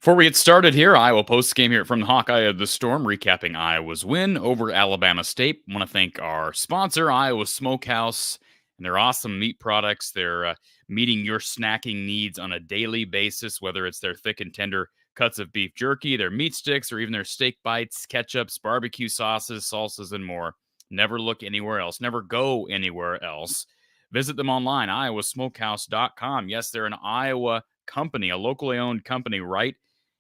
Before we get started here, Iowa Postgame here from the Hawkeye of the Storm, recapping Iowa's win over Alabama State. I want to thank our sponsor, Iowa Smokehouse, and their awesome meat products. They're meeting your snacking needs on a daily basis, whether it's their thick and tender cuts of beef jerky, their meat sticks, or even their steak bites, ketchups, barbecue sauces, salsas, and more. Never look anywhere else. Never go anywhere else. Visit them online, iowasmokehouse.com. Yes, they're an Iowa company, a locally owned company right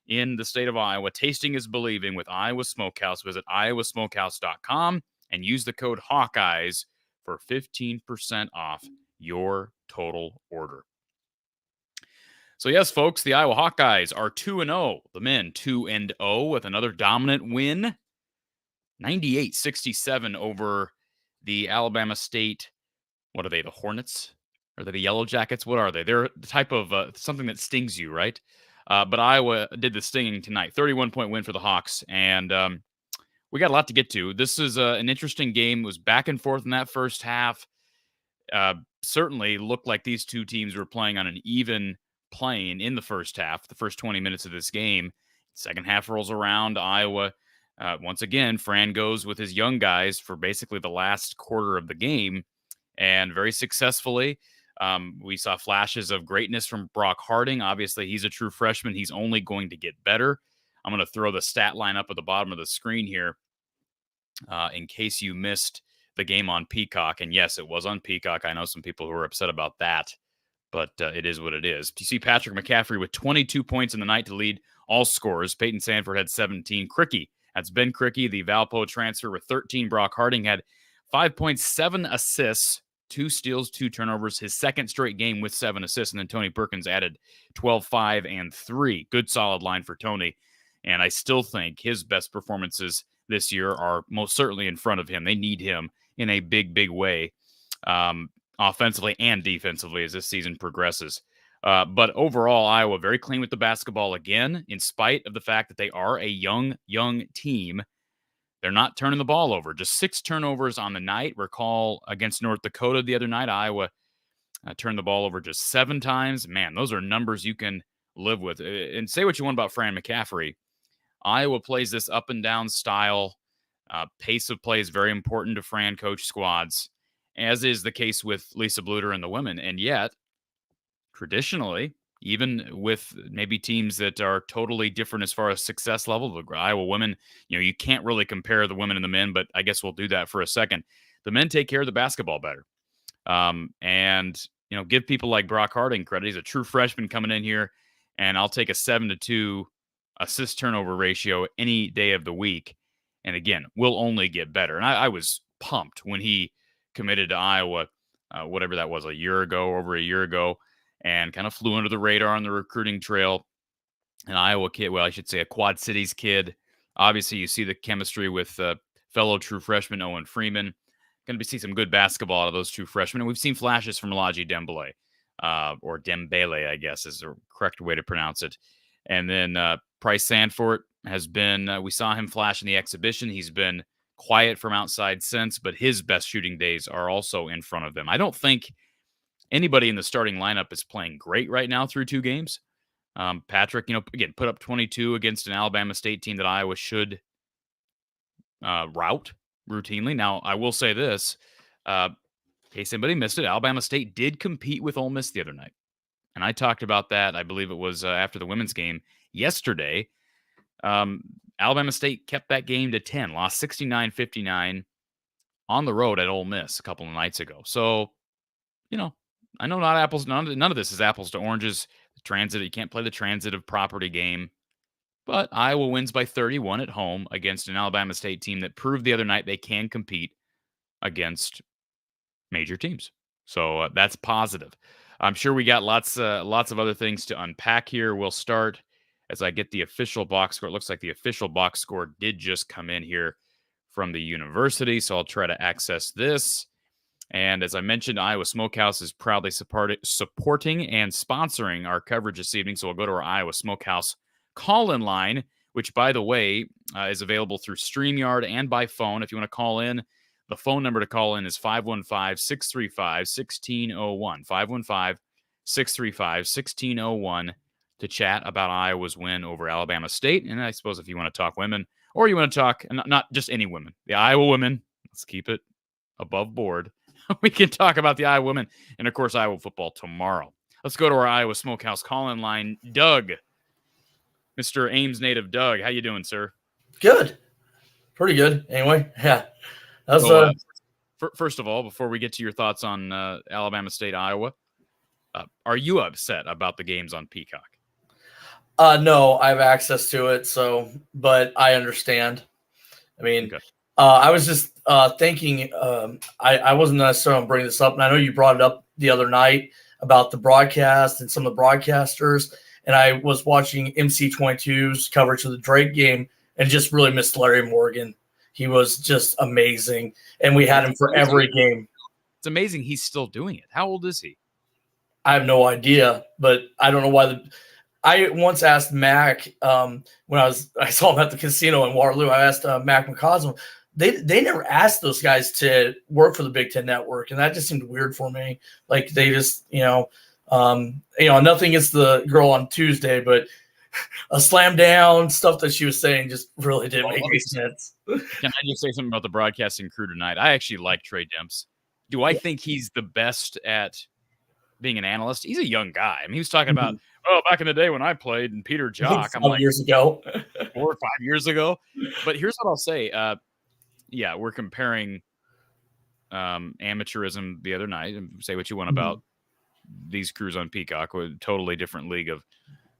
in the state of Iowa. Tasting is believing with Iowa Smokehouse. Visit iowasmokehouse.com and use the code Hawkeyes for 15% off your total order. So yes, folks, the Iowa Hawkeyes are 2-0. The men 2-0 with another dominant win. 98-67 over the Alabama State. What are they, the Hornets? Are they the Yellow Jackets? What are they? They're the type of something that stings you, right? But Iowa did the stinging tonight. 31-point win for the Hawks. And we got a lot to get to. This is an interesting game. It was back and forth in that first half. Certainly looked like these two teams were playing on an even plane in the first half, the first 20 minutes of this game. Second half rolls around. Iowa, once again, Fran goes with his young guys for basically the last quarter of the game. And very successfully, we saw flashes of greatness from Brock Harding. Obviously, he's a true freshman. He's only going to get better. I'm going to throw the stat line up at the bottom of the screen here in case you missed the game on Peacock. And yes, it was on Peacock. I know some people who are upset about that, but it is what it is. You see Patrick McCaffery with 22 points in the night to lead all scorers. Peyton Sanford had 17. Cricky, that's Ben Cricky, the Valpo transfer, with 13. Brock Harding had 5.7 assists, 2 steals, 2 turnovers, his second straight game with 7 assists. And then Tony Perkins added 12, 5, and 3. Good solid line for Tony. And I still think his best performances this year are most certainly in front of him. They need him in a big, big way, offensively and defensively as this season progresses. But overall, Iowa very clean with the basketball again, in spite of the fact that they are a young team. They're not turning the ball over. Just 6 turnovers on the night. Recall against North Dakota the other night, Iowa turned the ball over just 7 times. Man, those are numbers you can live with. And say what you want about Fran McCaffery. Iowa plays this up and down style. Pace of play is very important to Fran coach squads, as is the case with Lisa Bluter and the women. And yet, traditionally, even with maybe teams that are totally different as far as success level, the Iowa women, you can't really compare the women and the men, but I guess we'll do that for a second. The men take care of the basketball better. And give people like Brock Harding credit. He's a true freshman coming in here, and I'll take a 7-2 assist turnover ratio any day of the week. And again, we'll only get better. And I was pumped when he committed to Iowa, whatever that was, over a year ago, and kind of flew under the radar on the recruiting trail. An Iowa kid, well, I should say a Quad Cities kid. Obviously, you see the chemistry with fellow true freshman Owen Freeman. Going to see some good basketball out of those true freshmen. And we've seen flashes from Elijah Dembele, or Dembele, I guess is the correct way to pronounce it. And then Price Sandfort has been, we saw him flash in the exhibition. He's been quiet from outside since, but his best shooting days are also in front of him. I don't think anybody in the starting lineup is playing great right now through 2 games, Patrick, again, put up 22 against an Alabama State team that Iowa should route routinely. Now, I will say this, in case anybody missed it, Alabama State did compete with Ole Miss the other night. And I talked about that, I believe it was after the women's game yesterday. Alabama State kept that game to 10, lost 69-59 on the road at Ole Miss a couple of nights ago. So, I know not apples, none of this is apples to oranges. You can't play the transitive property game. But Iowa wins by 31 at home against an Alabama State team that proved the other night they can compete against major teams. So that's positive. I'm sure we got lots of other things to unpack here. We'll start as I get the official box score. It looks like the official box score did just come in here from the university, so I'll try to access this. And as I mentioned, Iowa Smokehouse is proudly supporting and sponsoring our coverage this evening. So we'll go to our Iowa Smokehouse call-in line, which, by the way, is available through StreamYard and by phone. If you want to call in, the phone number to call in is 515-635-1601. 515-635-1601 to chat about Iowa's win over Alabama State. And I suppose if you want to talk women, or you want to talk, not just any women, the Iowa women, let's keep it above board. We can talk about the Iowa women and, of course, Iowa football tomorrow. Let's go to our Iowa Smokehouse call-in line. Doug, Mr. Ames native Doug, how you doing, sir? Good. Pretty good, anyway. Yeah. First of all, before we get to your thoughts on Alabama State, Iowa, are you upset about the games on Peacock? No, I have access to it, but I understand. I mean, okay. I was just thinking, I wasn't necessarily going to bring this up, and I know you brought it up the other night about the broadcast and some of the broadcasters, and I was watching MC22's coverage of the Drake game and just really missed Larry Morgan. He was just amazing, and we had him for every game. It's amazing he's still doing it. How old is he? I have no idea, but I don't know why. I once asked Mac when I saw him at the casino in Waterloo. I asked Mac McCausland. They never asked those guys to work for the Big Ten Network, and that just seemed weird for me. Like they just, nothing against the girl on Tuesday, but a slam down stuff that she was saying just really didn't make any sense. Can I just say something about the broadcasting crew tonight? I actually like Trey Demps. Do I think he's the best at being an analyst? He's a young guy. I mean, he was talking about, back in the day when I played and Peter Jock. I'm like, years ago. 4 or 5 years ago. But here's what I'll say. Yeah, we're comparing amateurism the other night, and say what you want about these crews on Peacock, with a totally different league of,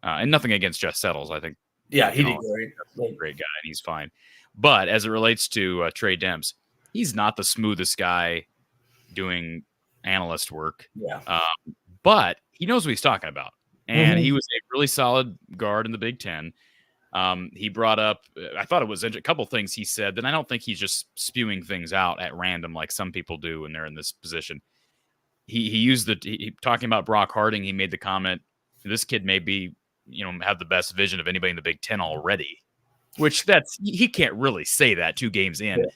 and nothing against Jeff Settles. I think, he did great. Great guy, and he's fine. But as it relates to Trey Demps, he's not the smoothest guy doing analyst work. Yeah. But he knows what he's talking about, and he was a really solid guard in the Big Ten. He brought up, I thought it was a couple things he said, that I don't think he's just spewing things out at random like some people do when they're in this position. He used talking about Brock Harding. He made the comment, this kid may be, have the best vision of anybody in the Big Ten already, which he can't really say that 2 games in. Yeah.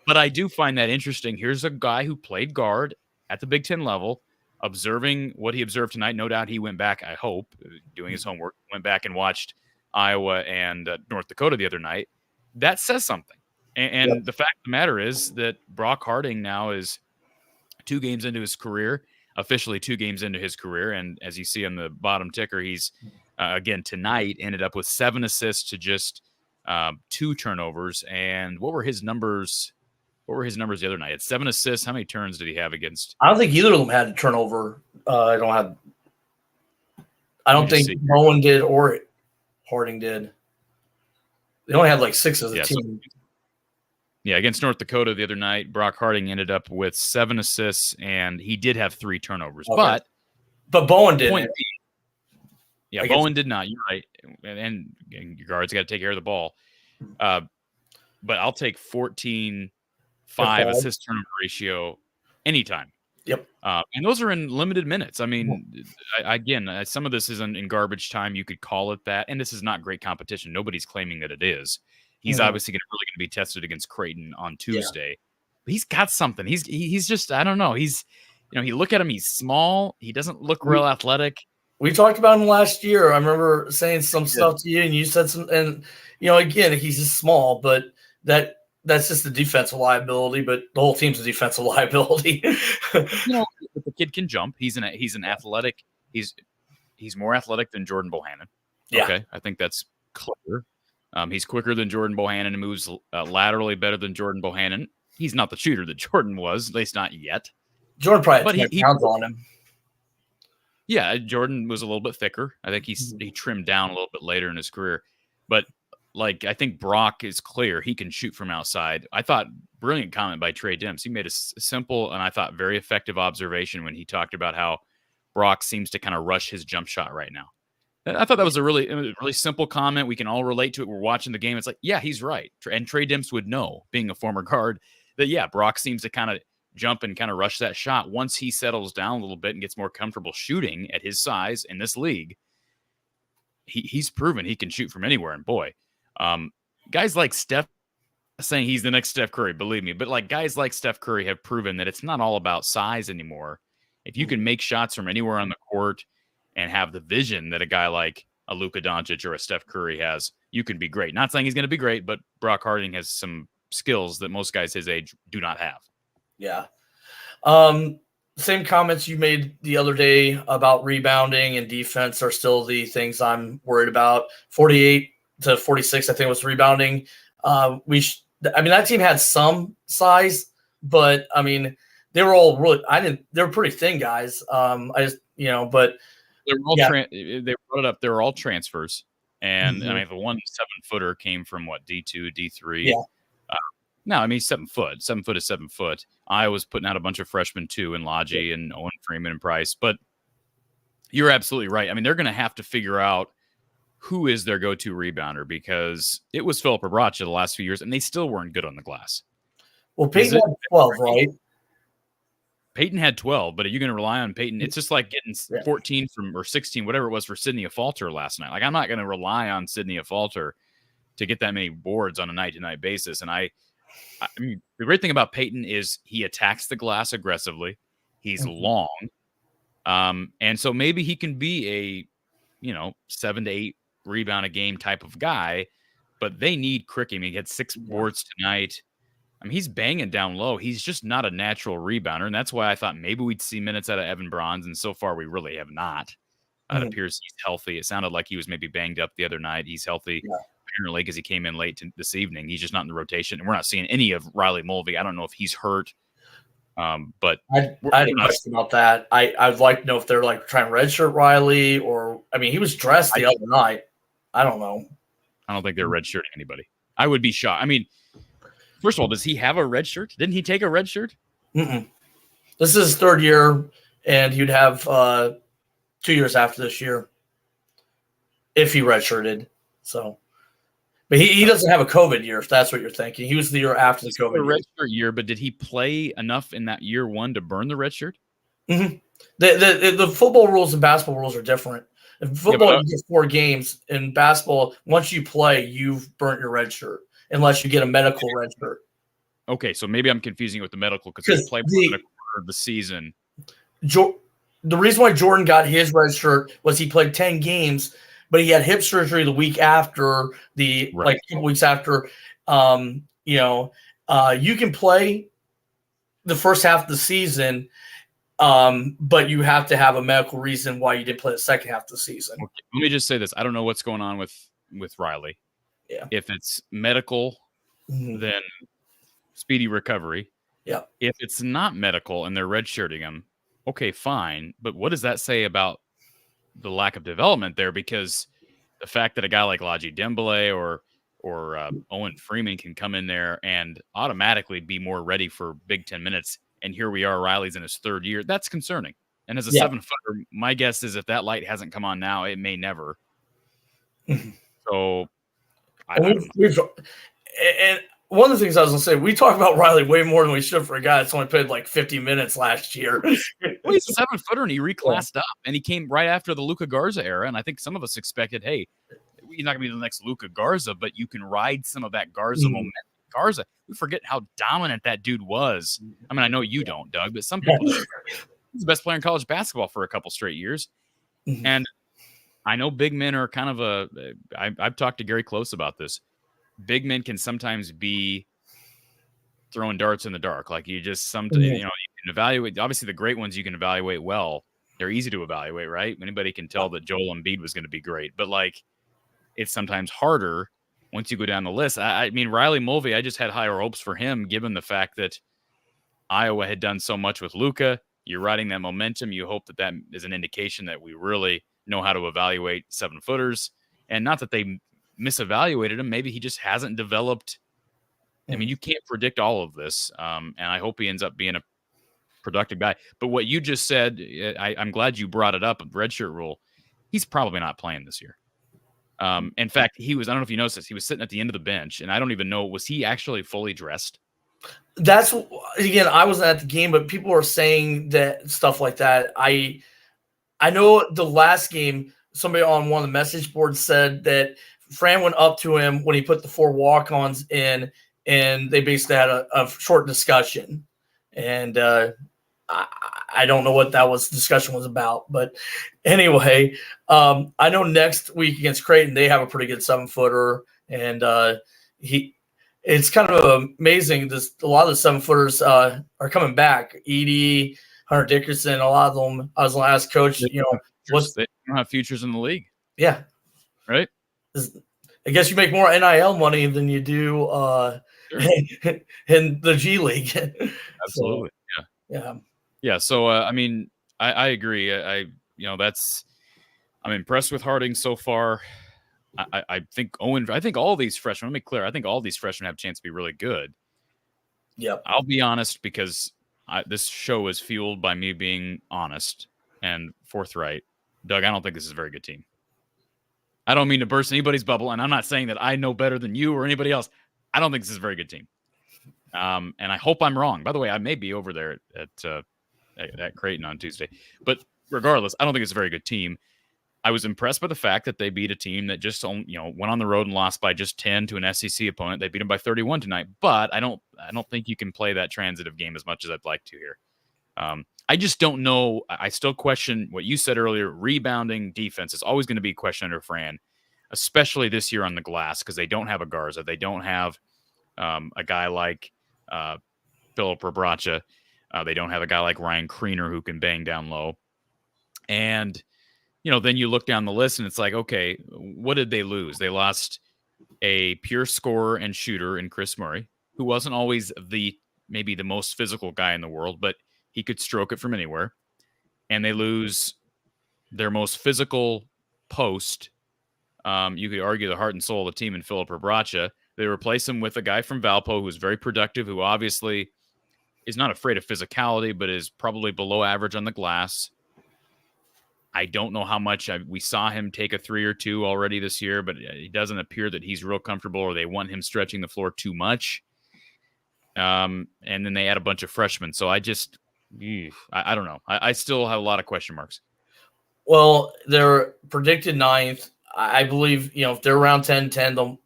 But I do find that interesting. Here's a guy who played guard at the Big Ten level, observing what he observed tonight. No doubt he went back, I hope, doing his homework, went back and watched Iowa and North Dakota the other night. That says something. And the fact of the matter is that Brock Harding now is 2 games into his career, officially 2 games into his career. And as you see on the bottom ticker, he's, again, tonight ended up with 7 assists to just 2 turnovers. And what were his numbers? What were his numbers the other night? At 7 assists, how many turns did he have against? I don't think either of them had a turnover. I don't think Bowen did or Harding did. They only had like 6 as a team. Against North Dakota the other night, Brock Harding ended up with 7 assists, and he did have 3 turnovers. Okay. But Bowen didn't. Yeah, Bowen did not. You're right. And your guards got to take care of the ball. But I'll take 14-5 assist turnover ratio anytime. Yep. And those are in limited minutes. I mean, again, some of this is in garbage time. You could call it that. And this is not great competition. Nobody's claiming that it is. He's obviously really going to be tested against Creighton on Tuesday. Yeah. But he's got something. He's just, I don't know. He's, you look at him, he's small. He doesn't look real athletic. We talked about him last year. I remember saying some stuff to you, and you said some. And again, he's just small, but that's just the defensive liability. But the whole team's a defensive liability. The kid can jump. He's an athletic. He's more athletic than Jordan Bohannon. Yeah. Okay, I think that's clear. He's quicker than Jordan Bohannon and moves laterally better than Jordan Bohannon. He's not the shooter that Jordan was, at least not yet. Jordan probably had 20 pounds on him. Yeah, Jordan was a little bit thicker. I think he trimmed down a little bit later in his career. But, I think Brock is clear. He can shoot from outside. I thought, brilliant comment by Trey Demps. He made a simple and I thought very effective observation when he talked about how Brock seems to kind of rush his jump shot right now. I thought that was a really simple comment. We can all relate to it. We're watching the game. It's like, yeah, he's right. And Trey Demps would know, being a former guard, that, yeah, Brock seems to kind of jump and kind of rush that shot. Once he settles down a little bit and gets more comfortable shooting at his size in this league, he's proven he can shoot from anywhere. And boy, guys like Steph, saying he's the next Steph Curry, believe me, but guys like Steph Curry have proven that it's not all about size anymore. If you can make shots from anywhere on the court and have the vision that a guy like a Luka Doncic or a Steph Curry has, you can be great. Not saying he's going to be great, but Brock Harding has some skills that most guys his age do not have. Yeah. Same comments you made the other day about rebounding and defense are still the things I'm worried about. 48 to 46, I think, was rebounding. That team had some size, but they were all they were pretty thin guys. But they were all they brought it up. They were all transfers. And the one 7-footer came from D2, D3. Yeah. No, 7 foot. 7 foot is 7 foot. Iowa's putting out a bunch of freshmen too, in Lodgy and Owen Freeman and Price. But you're absolutely right. They're going to have to figure out who is their go-to rebounder, because it was Philip Abracha the last few years, and they still weren't good on the glass. Well, Peyton had 12, right? Peyton had 12, but are you going to rely on Peyton? It's just like getting 14 or 16, whatever it was, for Sydney Afalter last night. I'm not going to rely on Sydney Afalter to get that many boards on a night-to-night basis. And the great thing about Peyton is he attacks the glass aggressively. He's long. And so maybe he can be a, 7 to 8 rebound a game type of guy, but they need Cricky. He had 6 boards tonight. He's banging down low. He's just not a natural rebounder. And that's why I thought maybe we'd see minutes out of Evan Bronze. And so far we really have not. It appears he's healthy. It sounded like he was maybe banged up the other night. He's healthy. Apparently, because he came in late this evening. He's just not in the rotation, and we're not seeing any of Riley Mulvey. I don't know if he's hurt, but I had a question about that. I'd like to know if they're trying to redshirt Riley, or he was dressed the other night. I don't know. I don't think they're redshirting anybody. I would be shocked. First of all, does he have a red shirt? Didn't he take a red shirt? This is his 3rd year, and he'd have 2 years after this year if he redshirted. So. But he doesn't have a COVID year, if that's what you're thinking. He was the year after the COVID redshirt year, but did he play enough in that year one to burn the red shirt? The football rules and basketball rules are different. In football, you get 4 games. In basketball, once you play, you've burnt your red shirt, unless you get a medical red shirt. Okay, so maybe I'm confusing it with the medical, because he played a quarter of the season. The reason why Jordan got his red shirt was he played 10 games, but he had hip surgery the week after, a couple weeks after. You can play the first half of the season, but you have to have a medical reason why you didn't play the second half of the season. Okay. Let me just say this. I don't know what's going on with Riley. Yeah. If it's medical, then speedy recovery. Yeah. If it's not medical and they're redshirting him, okay, fine. But what does that say about the lack of development there? Because the fact that a guy like Lodgy Dembele or Owen Freeman can come in there and automatically be more ready for Big Ten minutes, and here we are, Riley's in his 3rd year, that's concerning. And as a 7-footer, my guess is if that light hasn't come on now, it may never. So, and one of the things I was going to say, we talk about Riley way more than we should for a guy that's only played 50 minutes last year. Well, he's a 7-footer, and he reclassed up, and he came right after the Luka Garza era. And I think some of us expected, hey, he's not going to be the next Luka Garza, but you can ride some of that Garza momentum. Garza, we forget how dominant that dude was. I know you don't, Doug, but some people do. He's the best player in college basketball for a couple straight years. And I know big men are kind of I've talked to Gary Close about this. Big men can sometimes be throwing darts in the dark. Like you can evaluate. Obviously, the great ones you can evaluate well. They're easy to evaluate, right? Anybody can tell that Joel Embiid was going to be great, but like it's sometimes harder once you go down the list. I mean, Riley Mulvey, I just had higher hopes for him given the fact that Iowa had done so much with Luka. You're riding that momentum. You hope that is an indication that we really know how to evaluate 7-footers, and not that they misevaluated him. Maybe he just hasn't developed. I mean, you can't predict all of this, and I hope he ends up being a productive guy. But what you just said, I'm glad you brought it up. Redshirt rule. He's probably not playing this year. In fact, I don't know if you noticed this. He was sitting at the end of the bench, and I don't even know, was he actually fully dressed? That's, again, I wasn't at the game, but people are saying that stuff like that. I know the last game, somebody on one of the message boards said that Fran went up to him when he put the 4 walk-ons in, and they basically had a short discussion. And I don't know what that discussion was about, but anyway, I know next week against Creighton they have a pretty good 7-footer, and it's kind of amazing. A lot of the 7-footers are coming back. Edie, Hunter Dickerson, a lot of them. I was going to ask Coach, they don't have futures in the league. Yeah, right. I guess you make more NIL money than you do in the G League. Absolutely. So, yeah. Yeah. So, I mean, I agree. I'm impressed with Harding so far. I think all these freshmen, let me be clear, I think all these freshmen have a chance to be really good. Yeah. I'll be honest, because this show is fueled by me being honest and forthright. Doug, I don't think this is a very good team. I don't mean to burst anybody's bubble, and I'm not saying that I know better than you or anybody else. I don't think this is a very good team. And I hope I'm wrong. By the way, I may be over there at Creighton on Tuesday. But regardless, I don't think it's a very good team. I was impressed by the fact that they beat a team that just went on the road and lost by just 10 to an SEC opponent. They beat them by 31 tonight. But I don't think you can play that transitive game as much as I'd like to here. I just don't know. I still question what you said earlier. Rebounding defense is always going to be a question under Fran, especially this year on the glass, because they don't have a Garza. They don't have a guy like Philip Rebracha. They don't have a guy like Ryan Kriener who can bang down low. And, then you look down the list and it's like, okay, what did they lose? They lost a pure scorer and shooter in Chris Murray, who wasn't always maybe the most physical guy in the world, but he could stroke it from anywhere. And they lose their most physical post. You could argue the heart and soul of the team in Philip Rebracha. They replace him with a guy from Valpo who's very productive, who obviously is not afraid of physicality, but is probably below average on the glass. I don't know how much we saw him take a 3 or 2 already this year, but it doesn't appear that he's real comfortable, or they want him stretching the floor too much. And then they add a bunch of freshmen. So I don't know. I still have a lot of question marks. Well, they're predicted 9th. I believe, if they're around 10-10,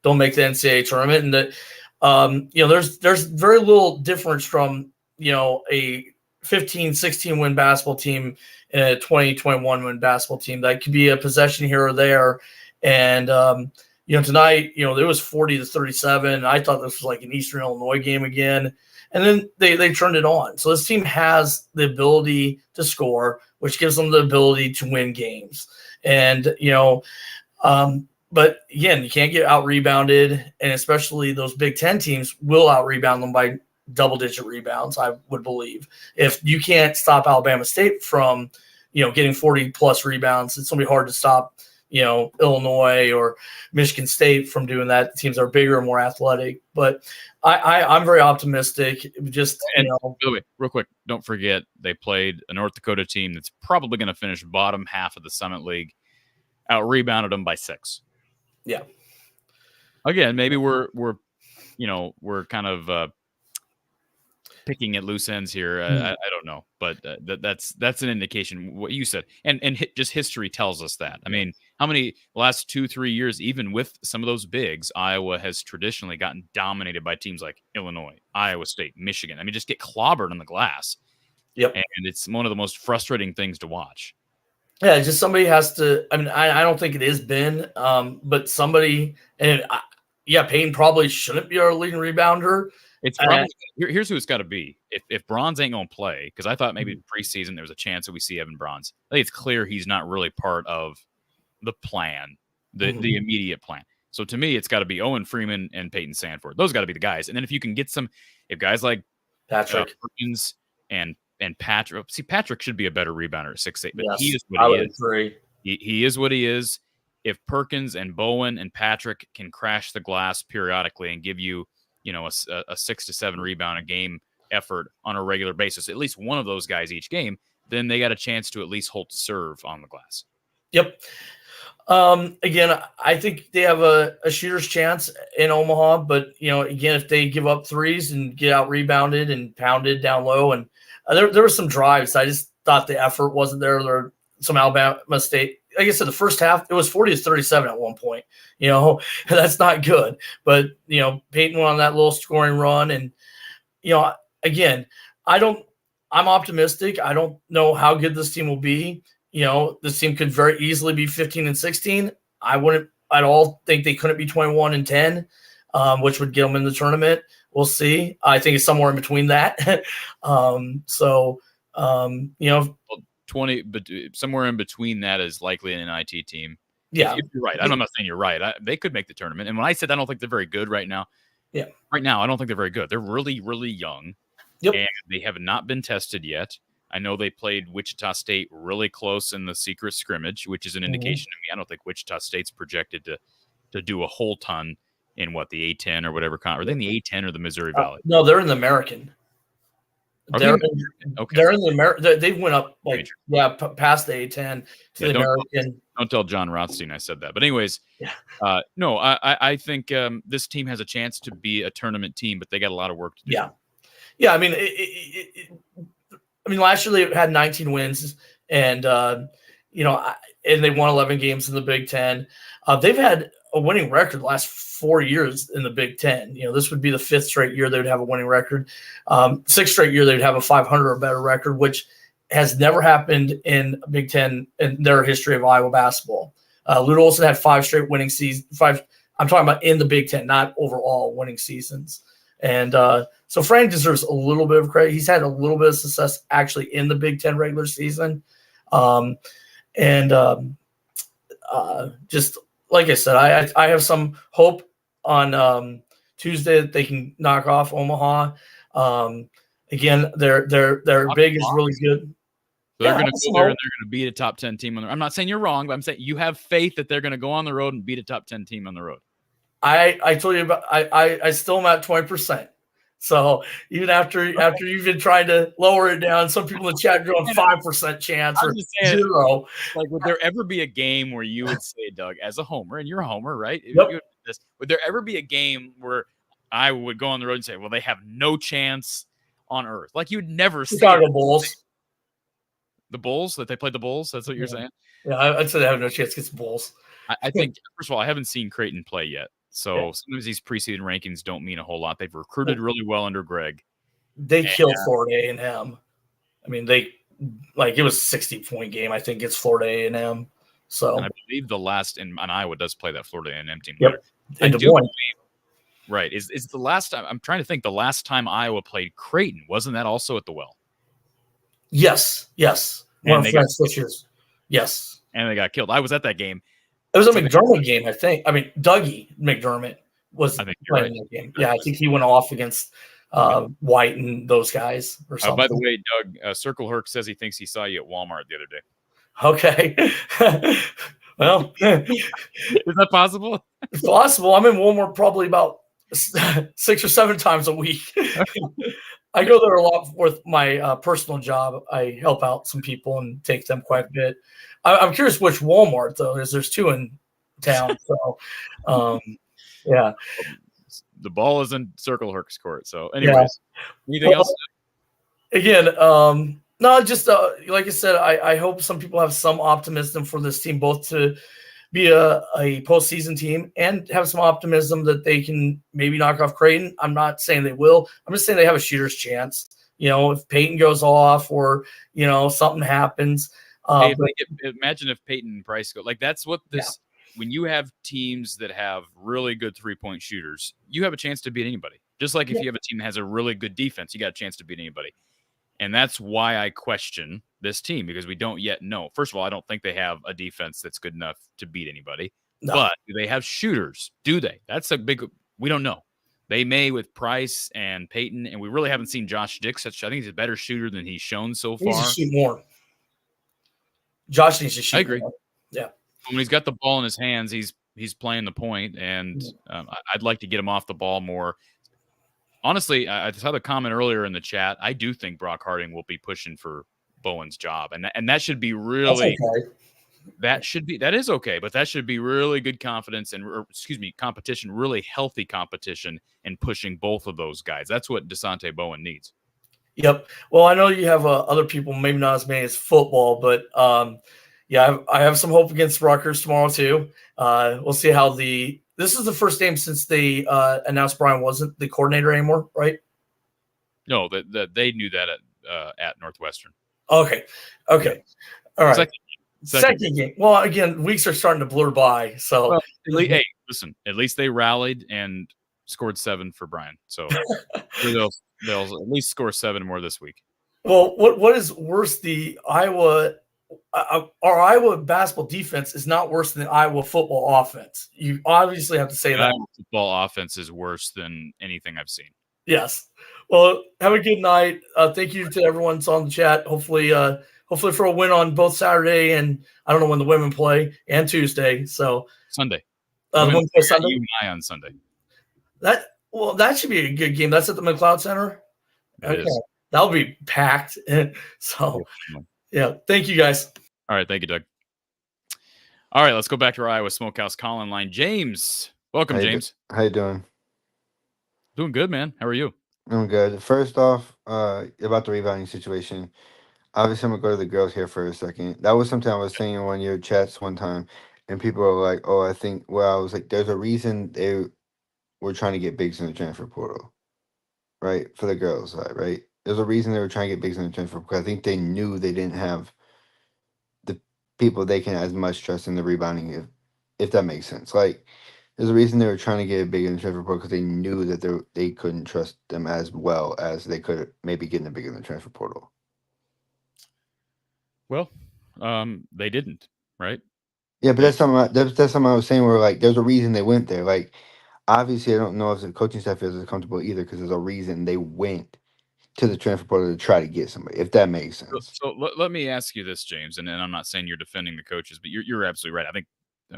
they'll make the NCAA tournament. And there's very little difference from, a 15-16 win basketball team and a 20-21 win basketball team. That could be a possession here or there. And, tonight, it was 40-37. I thought this was like an Eastern Illinois game again. And then they turned it on. So this team has the ability to score, which gives them the ability to win games. And, but again, you can't get out rebounded. And especially those Big Ten teams will out rebound them by double-digit rebounds, I would believe. If you can't stop Alabama State from, getting 40-plus rebounds, it's going to be hard to stop, Illinois or Michigan State from doing that. Teams are bigger and more athletic. But I'm very optimistic. By the way, real quick, don't forget they played a North Dakota team that's probably going to finish bottom half of the Summit League. Out-rebounded them by 6. Yeah. Again, maybe we're kind of picking at loose ends here. I don't know, but that's an indication what you said, and just history tells us that. I mean, how many last 2-3 years, even with some of those bigs, Iowa has traditionally gotten dominated by teams like Illinois, Iowa State, Michigan. I mean, just get clobbered on the glass. Yep. And it's one of the most frustrating things to watch. Yeah, just somebody has to. I mean, I don't think it is Ben, but somebody, and Payton probably shouldn't be our leading rebounder. It's probably here's who it's got to be. If Bronze ain't gonna play, because I thought maybe preseason there was a chance that we see Evan Bronze. I think it's clear he's not really part of the plan, the immediate plan. So to me, it's got to be Owen Freeman and Peyton Sandford. Those got to be the guys. And then if you can get if guys like Patrick Perkins and Patrick, see, Patrick should be a better rebounder at 6'8", but yes, he is what he is. Agree. He is what he is. If Perkins and Bowen and Patrick can crash the glass periodically and give you, a 6 to 7 rebound a game effort on a regular basis, at least one of those guys each game, then they got a chance to at least hold serve on the glass. Yep. Again, I think they have a shooter's chance in Omaha, but again, if they give up threes and get out rebounded and pounded down low, and there were some drives, I just thought the effort wasn't there. There were some Alabama State. Like I said, the first half it was 40-37 at one point. That's not good. But Peyton went on that little scoring run, and again, I'm optimistic. I don't know how good this team will be. This team could very easily be 15-16. I wouldn't at all think they couldn't be 21-10, which would get them in the tournament. We'll see. I think it's somewhere in between that. 20, but somewhere in between that is likely an NIT team. Yeah, if you're right. I'm not saying you're right. They could make the tournament. And when I said I don't think they're very good right now, right now I don't think they're very good. They're really, really young, and they have not been tested yet. I know they played Wichita State really close in the secret scrimmage, which is an indication to me. I don't think Wichita State's projected to do a whole ton in the A10 or whatever. Are they in the A10 or the Missouri Valley? No, they're in the American. They're in the American. They went up past the A10 to the American. Don't tell John Rothstein I said that. But anyways, no, I think this team has a chance to be a tournament team, but they got a lot of work to do. Yeah. I mean, last year they had 19 wins, and and they won 11 games in the Big Ten. They've had a winning record the last 4 years in the Big Ten. This would be the 5th straight year they would have a winning record. 6th straight year they would have a 500 or better record, which has never happened in Big Ten in their history of Iowa basketball. Lute Olson had 5 straight winning seasons. I'm talking about in the Big Ten, not overall winning seasons. And so Frank deserves a little bit of credit. He's had a little bit of success actually in the Big Ten regular season. Just like I said, I have some hope on Tuesday that they can knock off Omaha. Again, their big is really good. So they're going to go there and they're going to beat a top 10 team on the road. I'm not saying you're wrong, but I'm saying you have faith that they're going to go on the road and beat a top 10 team on the road. I told you about I still am at 20%. So even after you've been trying to lower it down, some people in the chat going 5% chance or 0. Like, would there ever be a game where you would say, Doug, as a homer, and you're a homer, right? Yep. Would there ever be a game where I would go on the road and say, well, they have no chance on earth? Like, you'd never see Chicago Bulls. The Bulls, that they played the Bulls? That's what you're saying? Yeah, I'd say they have no chance against the Bulls. I think, first of all, I haven't seen Creighton play yet. So sometimes these preseason rankings don't mean a whole lot. They've recruited really well under Greg. They killed Florida A&M. I mean, it was a 60-point game, I think, against Florida A&M. So and I believe the last, and Iowa does play that Florida A&M team. Yep. I do believe, right. Is the last time, I'm trying to think, the last time Iowa played Creighton, wasn't that also at the Well? Yes. And they got, yes. And they got killed. I was at that game. It was a McDermott game, I think. I mean, Dougie McDermott was playing that game. Yeah, I think he went off against White and those guys or something. By the way, Doug, Circle Herc says he thinks he saw you at Walmart the other day. Okay. Well, is that possible? It's possible. I'm in Walmart probably about 6 or 7 times a week. I go there a lot with my personal job. I help out some people and take them quite a bit. I'm curious which Walmart, though, is there's 2 in town. So, yeah. The ball is in Circle Herc's court. So, anyways, anything else? Again, no, just like I said, I hope some people have some optimism for this team, both to be a postseason team and have some optimism that they can maybe knock off Creighton. I'm not saying they will. I'm just saying they have a shooter's chance. If Peyton goes off or, something happens. Hey, if But imagine if Peyton and Price go like that's what this. yeah. When you have teams that have really good 3-point shooters, you have a chance to beat anybody. Just like if you have a team that has a really good defense, you got a chance to beat anybody. And that's why I question this team because we don't yet know. First of all, I don't think they have a defense that's good enough to beat anybody. No. But do they have shooters? Do they? That's a big. We don't know. They may with Price and Peyton, and we really haven't seen Josh Dix. I think he's a better shooter than he's shown so He needs to far. shoot more. Josh needs to shoot I agree. more. Yeah. When he's got the ball in his hands, he's playing the point, and I'd like to get him off the ball more. Honestly, I saw the comment earlier in the chat. I do think Brock Harding will be pushing for Bowen's job, and that should be really that is okay, but that should be really good confidence and competition, really healthy competition, and pushing both of those guys. That's what Desante Bowen needs. Yep. Well, I know you have other people, maybe not as many as football, but yeah, I have some hope against Rutgers tomorrow too. We'll see how this is the first game since they announced Brian wasn't the coordinator anymore, right? No, that they knew that at Northwestern. Okay. Yeah. All right. Second game. Well, again, weeks are starting to blur by. So, hey, listen. At least they rallied and scored 7 for Brian. So they'll at least score 7 more this week. Well, what is worse? The Iowa, our Iowa basketball defense is not worse than the Iowa football offense. You obviously have to say that. Iowa football offense is worse than anything I've seen. Yes. Well, have a good night. Thank you to everyone that's on the chat. Hopefully for a win on both Saturday and I don't know when the women play and Tuesday. So Sunday. The women play Sunday. You and I on Sunday. That should be a good game. That's at the McLeod Center. It is. That'll be packed. So yeah, thank you guys. All right, thank you, Doug. All right, let's go back to our Iowa Smokehouse call-in line. James, welcome, James. How you doing? Doing good, man. How are you? I'm good. First off, about the rebounding situation. Obviously, I'm gonna go to the girls here for a second. That was something I was saying in one of your chats one time, and people were like, "Oh, I think." Well, I was like, "There's a reason they were trying to get bigs in the transfer portal, right? For the girls side, right? There's a reason they were trying to get bigs in the transfer because I think they knew they didn't have the people they can as much trust in the rebounding, if that makes sense. Like, there's a reason they were trying to get big in the transfer portal because they knew that they couldn't trust them as well as they could maybe getting a big in the transfer portal. Well, they didn't, right? Yeah, but that's something I was saying. Where like, there's a reason they went there. Like, obviously, I don't know if the coaching staff feels as comfortable either because there's a reason they went to the transfer portal to try to get somebody. If that makes sense. So let me ask you this, James, and I'm not saying you're defending the coaches, but you're absolutely right. I think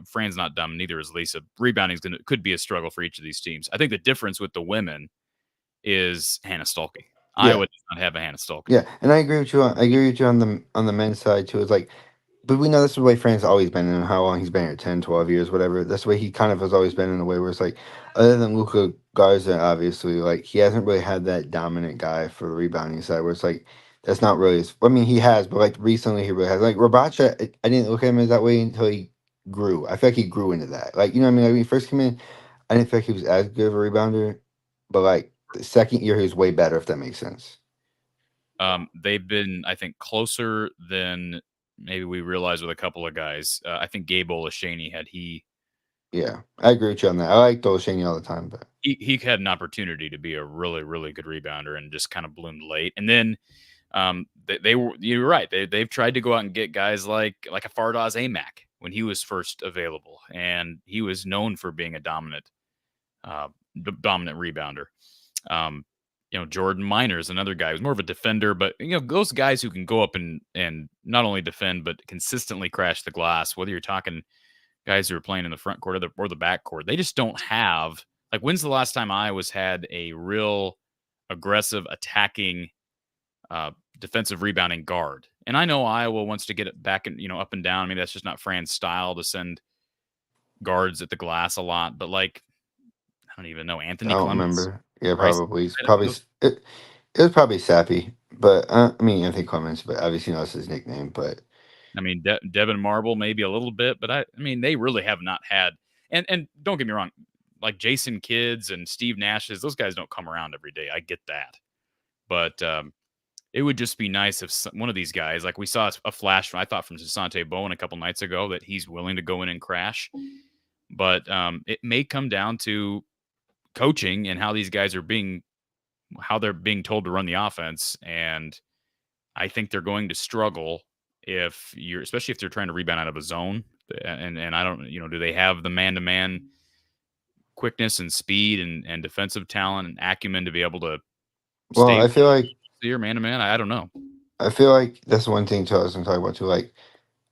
Fran's not dumb, neither is Lisa. Rebounding could be a struggle for each of these teams. I think the difference with the women is Hannah Stolke. Yeah. Iowa does not have a Hannah Stolke. Yeah, and I agree with you. I agree with you on the men's side too. It's like, but we know this is the way Fran's always been and how long he's been here, 10, 12 years, whatever. That's the way he kind of has always been in a way where it's like, other than Luka Garza, obviously, like he hasn't really had that dominant guy for the rebounding side where it's like, that's not really, I mean, he has, but like recently he really has. Like Rabacha, I didn't look at him as that way until he grew. I feel like he grew into that. Like, you know what I mean? Like when he first came in, I didn't feel like he was as good of a rebounder, but like the second year he was way better, if that makes sense. They've been, I think, closer than maybe we realized with a couple of guys. I think Gabe Olashaney Yeah, I agree with you on that. I like Olashaney all the time, but he had an opportunity to be a really, really good rebounder and just kind of bloomed late. And then they were, you're right. They've tried to go out and get guys like a Fardaws Amac when he was first available, and he was known for being a dominant rebounder. Jordan Miner is another guy who's more of a defender, but those guys who can go up and not only defend but consistently crash the glass. Whether you're talking guys who are playing in the front court or the back court, they just don't have. Like, when's the last time Iowa's had a real aggressive attacking defensive rebounding guard? And I know Iowa wants to get it back and up and down. I mean, that's just not Fran's style to send guards at the glass a lot. But like, I don't even know, Anthony. I don't Clemens, remember. Yeah, probably. It was probably Sappy, but I mean Anthony Clemens, but obviously that's his nickname. But I mean, Devin Marble maybe a little bit, but I mean they really have not had. And don't get me wrong, like Jason Kidds and Steve Nash's, those guys don't come around every day. I get that, but it would just be nice if one of these guys, like we saw a flash, I thought from Sasante Bowen a couple nights ago, that he's willing to go in and crash. But it may come down to coaching and how these guys are how they're being told to run the offense. And I think they're going to struggle especially if they're trying to rebound out of a zone. And I don't, do they have the man-to-man quickness and speed and defensive talent and acumen to be able to stay? I feel like your man-to-man. I don't know. I feel like that's one thing too I was gonna talk about too. Like,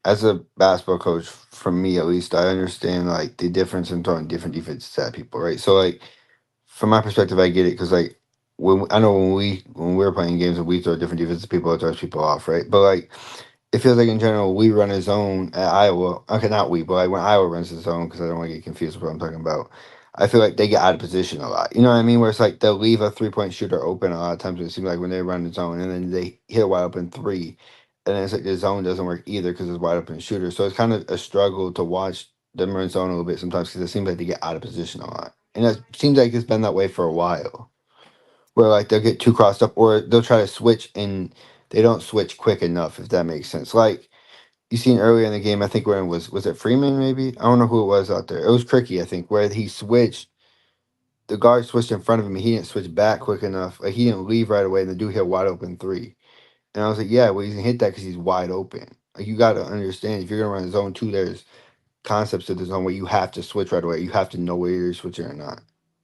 as a basketball coach, for me at least, I understand like the difference in throwing different defenses at people, right? So like, from my perspective, I get it because like I know when we were playing games and we throw different defenses, people it throws people off, right? But like, it feels like in general we run a zone at Iowa. Okay, not we, but like when Iowa runs a zone, because I don't want to get confused with what I'm talking about. I feel like they get out of position a lot. You know what I mean? Where it's like they'll leave a 3-point shooter open a lot of times. It seems like when they run the zone and then they hit a wide open three, and then it's like the zone doesn't work either because it's wide open shooter. So it's kind of a struggle to watch them run zone a little bit sometimes because it seems like they get out of position a lot, and it seems like it's been that way for a while. Where like they'll get too crossed up, or they'll try to switch and they don't switch quick enough. If that makes sense, like you seen earlier in the game, I think when was it Freeman maybe? I don't know who it was out there. It was Cricky, I think, where he switched. The guard switched in front of him. He didn't switch back quick enough. Like he didn't leave right away, and the dude hit a wide open three. And I was like, yeah, well, he's gonna hit that because he's wide open. Like you got to understand, if you're gonna run zone two, there's concepts of the zone where you have to switch right away. You have to know where you're switching or not.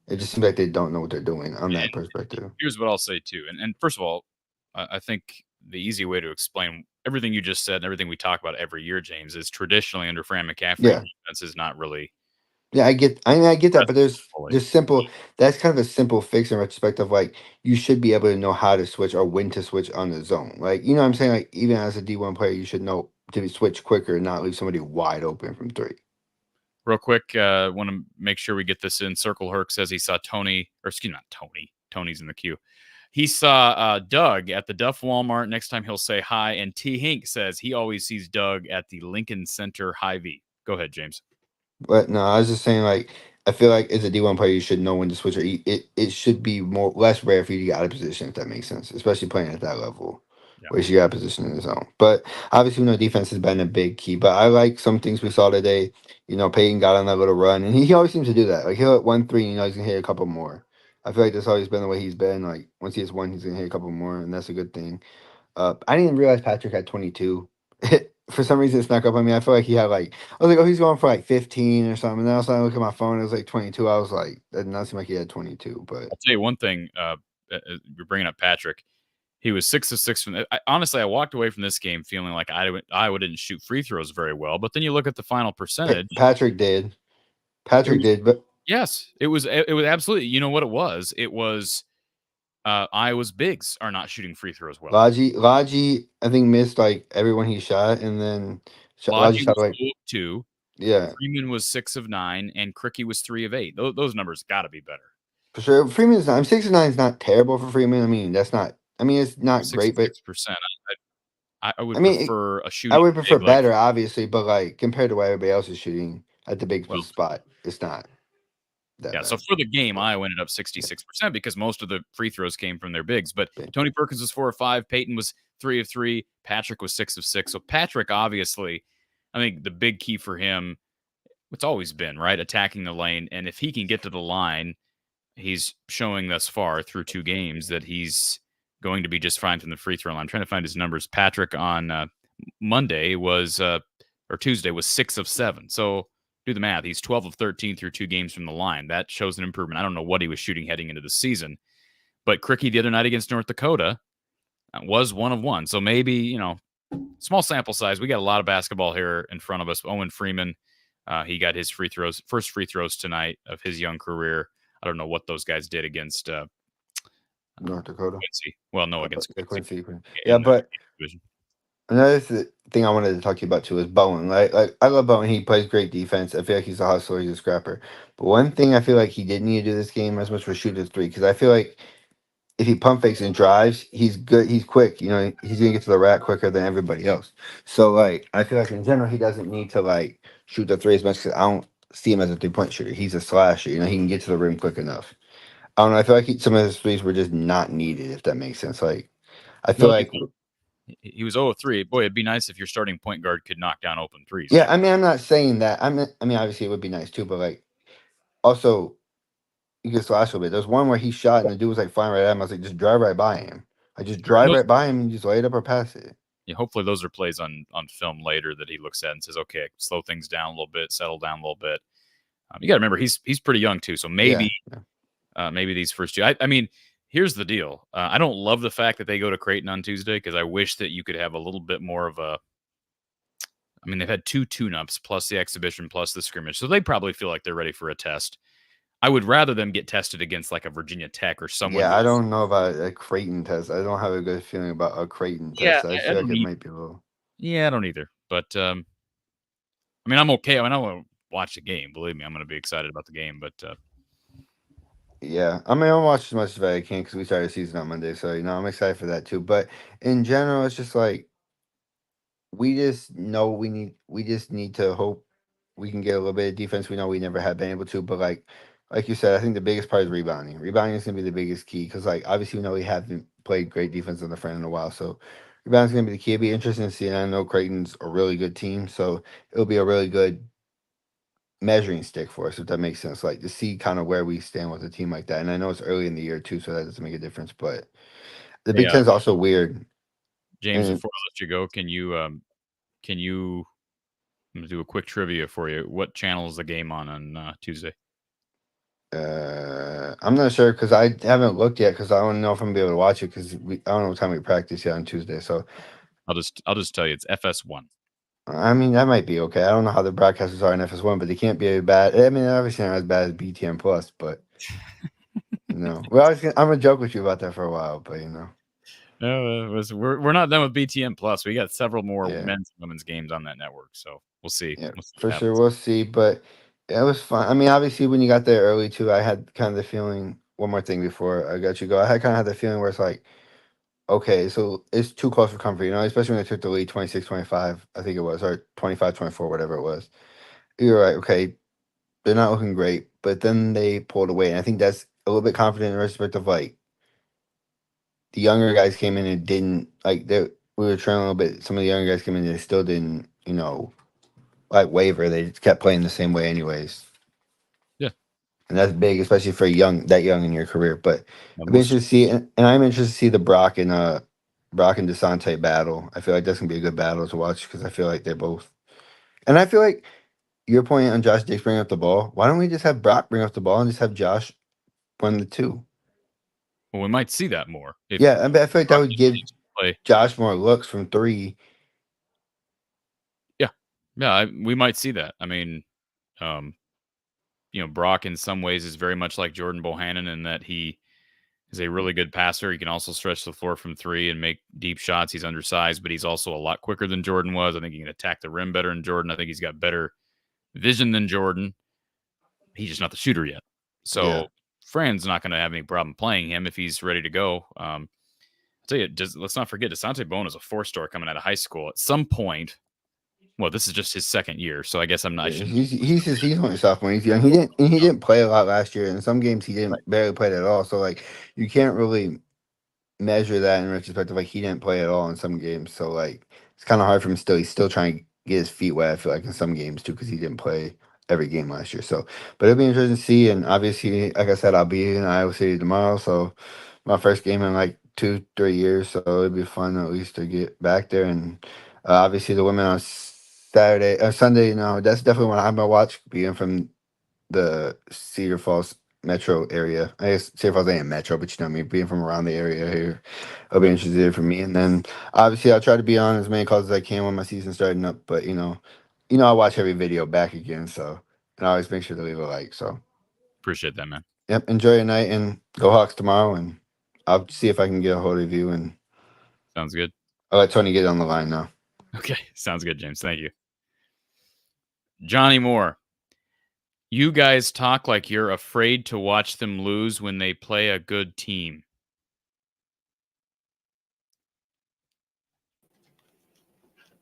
It just seems like they don't know what they're doing on that perspective. Here's what I'll say too, and first of all, I think the easy way to explain everything you just said and everything we talk about every year, James, is traditionally under Fran McCaffery, defense is not really. Yeah, I get that, but there's simple. That's kind of a simple fix in retrospect of like you should be able to know how to switch or when to switch on the zone. Like you know what I'm saying? Like even as a D1 player, you should know to switch quicker and not leave somebody wide open from three. Real quick, want to make sure we get this in. Circle Herc says he saw Tony, or excuse me, not Tony. Tony's in the queue. He saw Doug at the Duff Walmart. Next time he'll say hi. And T. Hink says he always sees Doug at the Lincoln Center Hy-Vee. Go ahead, James. But no, I was just saying, like, I feel like as a D1 player, you should know when to switch, or it should be less rare for you to get out of position, if that makes sense, especially playing at that level, where you got position in the zone. But obviously, defense has been a big key. But I like some things we saw today. Peyton got on that little run, and he always seems to do that. Like he'll hit 1-3, he's gonna hit a couple more. I feel like that's always been the way he's been. Like once he hits one, he's gonna hit a couple more, and that's a good thing. I didn't realize Patrick had 22. For some reason, it snuck up on me. I feel like he had I was like, oh, he's going for like 15 or something. And then I was looking at my phone. It was like 22. I was like, that did not seem like he had 22. But I'll tell you one thing. You're bringing up Patrick. He was 6 of 6 from. Honestly, I walked away from this game feeling like Iowa didn't shoot free throws very well. But then you look at the final percentage. Patrick did. But yes, it was absolutely. You know what it was? It was. Iowa's bigs are not shooting free throws well. Lodgy, I think, missed like everyone he shot, and then Lodgy shot like 2. Yeah. Freeman was 6 of 9, and Cricky was 3 of 8. Those numbers got to be better. For sure. Freeman's not. 6 of 9 is not terrible for Freeman. I mean, that's not. I mean, it's not great, but 6%. I would prefer a shooting. I would prefer better, obviously, but like compared to what everybody else is shooting at the big spot, it's not. So for the game, Iowa ended up 66% because most of the free throws came from their bigs. But Tony Perkins was 4 of 5. Peyton was 3 of 3. Patrick was 6 of 6. So Patrick, obviously, I think the big key for him, it's always been, right, attacking the lane. And if he can get to the line, he's showing thus far through 2 games that he's going to be just fine from the free throw line. I'm trying to find his numbers. Patrick on Monday was, or Tuesday, was 6 of 7. So do the math. He's 12 of 13 through 2 games from the line. That shows an improvement. I don't know what he was shooting heading into the season. But Cricky the other night against North Dakota was 1 of 1. So maybe, small sample size. We got a lot of basketball here in front of us. Owen Freeman, he got his first free throws tonight of his young career. I don't know what those guys did against North Dakota. Quincy. Well, no, against Quincy. Yeah, but another thing I wanted to talk to you about too is Bowen. Like I love Bowen. He plays great defense. I feel like he's a hustler. He's a scrapper. But one thing I feel like he didn't need to do this game as much was shoot his three, because I feel like if he pump fakes and drives, he's good. He's quick. He's gonna get to the rack quicker than everybody else. So like I feel like in general he doesn't need to like shoot the three as much, because I don't see him as a 3-point shooter. He's a slasher. He can get to the rim quick enough. I don't know. I feel like some of his threes were just not needed, if that makes sense. Like I feel like he was 0-3. Boy, it'd be nice if your starting point guard could knock down open threes. Yeah, I mean, I'm not saying that. I mean, obviously it would be nice too, but like, also you can slash a little bit. There's one where he shot and the dude was like flying right at him. I was like, just drive right by him. Like, just drive right by him and just lay it up or pass it. Yeah, hopefully those are plays on film later that he looks at and says, okay, slow things down a little bit, settle down a little bit. You got to remember he's pretty young too, so maybe maybe these first two. I mean, here's the deal. I don't love the fact that they go to Creighton on Tuesday because I wish that you could have a little bit more of a. I mean, they've had 2 tune-ups plus the exhibition plus the scrimmage, so they probably feel like they're ready for a test. I would rather them get tested against like a Virginia Tech or someone. Yeah, I don't know about a Creighton test. I don't have a good feeling about a Creighton test. I feel like it might be a little. Yeah, I don't either. But I mean, I'm okay. I mean, I want to watch the game. Believe me, I'm going to be excited about the game. But yeah, I mean, I'll watch as much as I can because we started the season on Monday, so I'm excited for that too. But in general, it's just like we just know we just need to hope we can get a little bit of defense. We know we never have been able to, but like you said, I think the biggest part is rebounding. Rebounding is gonna be the biggest key because like obviously we know we haven't played great defense on the front in a while, so rebounding is gonna be the key. It'll be interesting to see. And I know Creighton's a really good team, so it'll be a really good measuring stick for us, if that makes sense. Like to see kind of where we stand with a team like that. And I know it's early in the year too, so that doesn't make a difference. But the Big Ten is also weird. James, before I let you go, can you? I'm gonna do a quick trivia for you. What channel is the game on Tuesday? I'm not sure because I haven't looked yet because I don't know if I'm gonna be able to watch it because I don't know what time we practice yet on Tuesday. So I'll just tell you it's FS1. I mean that might be okay. I don't know how the broadcasters are in FS1, but they can't be bad. I mean, obviously not as bad as BTN Plus, but well, I'm gonna joke with you about that for a while, but No, we're not done with BTN Plus. We got several more men's and women's games on that network, so we'll see. Yeah, for sure, we'll see. But it was fun. I mean, obviously, when you got there early too, I had kind of the feeling. One more thing before I got you go, I had kind of had the feeling where it's like, okay, so it's too close for comfort, especially when they took the lead 26-25, I think it was, or 25-24, whatever it was. You're right. Okay, they're not looking great, but then they pulled away, and I think that's a little bit confident in respect of like the younger guys came in and didn't like they we were trailing a little bit. Some of the younger guys came in and they still didn't, like waver. They just kept playing the same way anyways. Yeah. And that's big, especially for that young in your career. But I'm interested to see, and I'm interested to see the Brock and DeSante battle. I feel like that's gonna be a good battle to watch because I feel like they're both. And I feel like your point on Josh Dix bringing up the ball. Why don't we just have Brock bring up the ball and just have Josh run the 2? Well, we might see that more. I feel like that would give Josh more looks from 3. Yeah, we might see that. I mean, Brock in some ways is very much like Jordan Bohannon in that he is a really good passer. He can also stretch the floor from 3 and make deep shots. He's undersized, but he's also a lot quicker than Jordan was. I think he can attack the rim better than Jordan. I think he's got better vision than Jordan. He's just not the shooter yet. So Fran's not going to have any problem playing him if he's ready to go. I'll tell you, let's not forget, Desante Bone is a 4-star coming out of high school. At some point, well, this is just his second year, so I guess I'm not. He's only a sophomore. He's young. He didn't play a lot last year. In some games, he didn't barely play at all. So like, you can't really measure that in retrospect of like he didn't play at all in some games. So like, it's kind of hard for him still. He's still trying to get his feet wet. I feel like in some games too because he didn't play every game last year. So, but it'll be interesting to see. And obviously, like I said, I'll be in Iowa City tomorrow. So my first game in like 2-3 years. So it'd be fun at least to get back there. And obviously the women on Saturday or Sunday. No, that's definitely one I'm gonna watch. Being from the Cedar Falls metro area, I guess Cedar Falls ain't metro, but being from around the area here, it'll be interesting for me. And then obviously I'll try to be on as many calls as I can when my season's starting up. But I watch every video back again, so and I always make sure to leave a like. So appreciate that, man. Yep, enjoy your night and go Hawks tomorrow, and I'll see if I can get a hold of you. And sounds good. I'll let Tony get on the line now. Okay, sounds good, James. Thank you. Johnny Moore, you guys talk like you're afraid to watch them lose when they play a good team.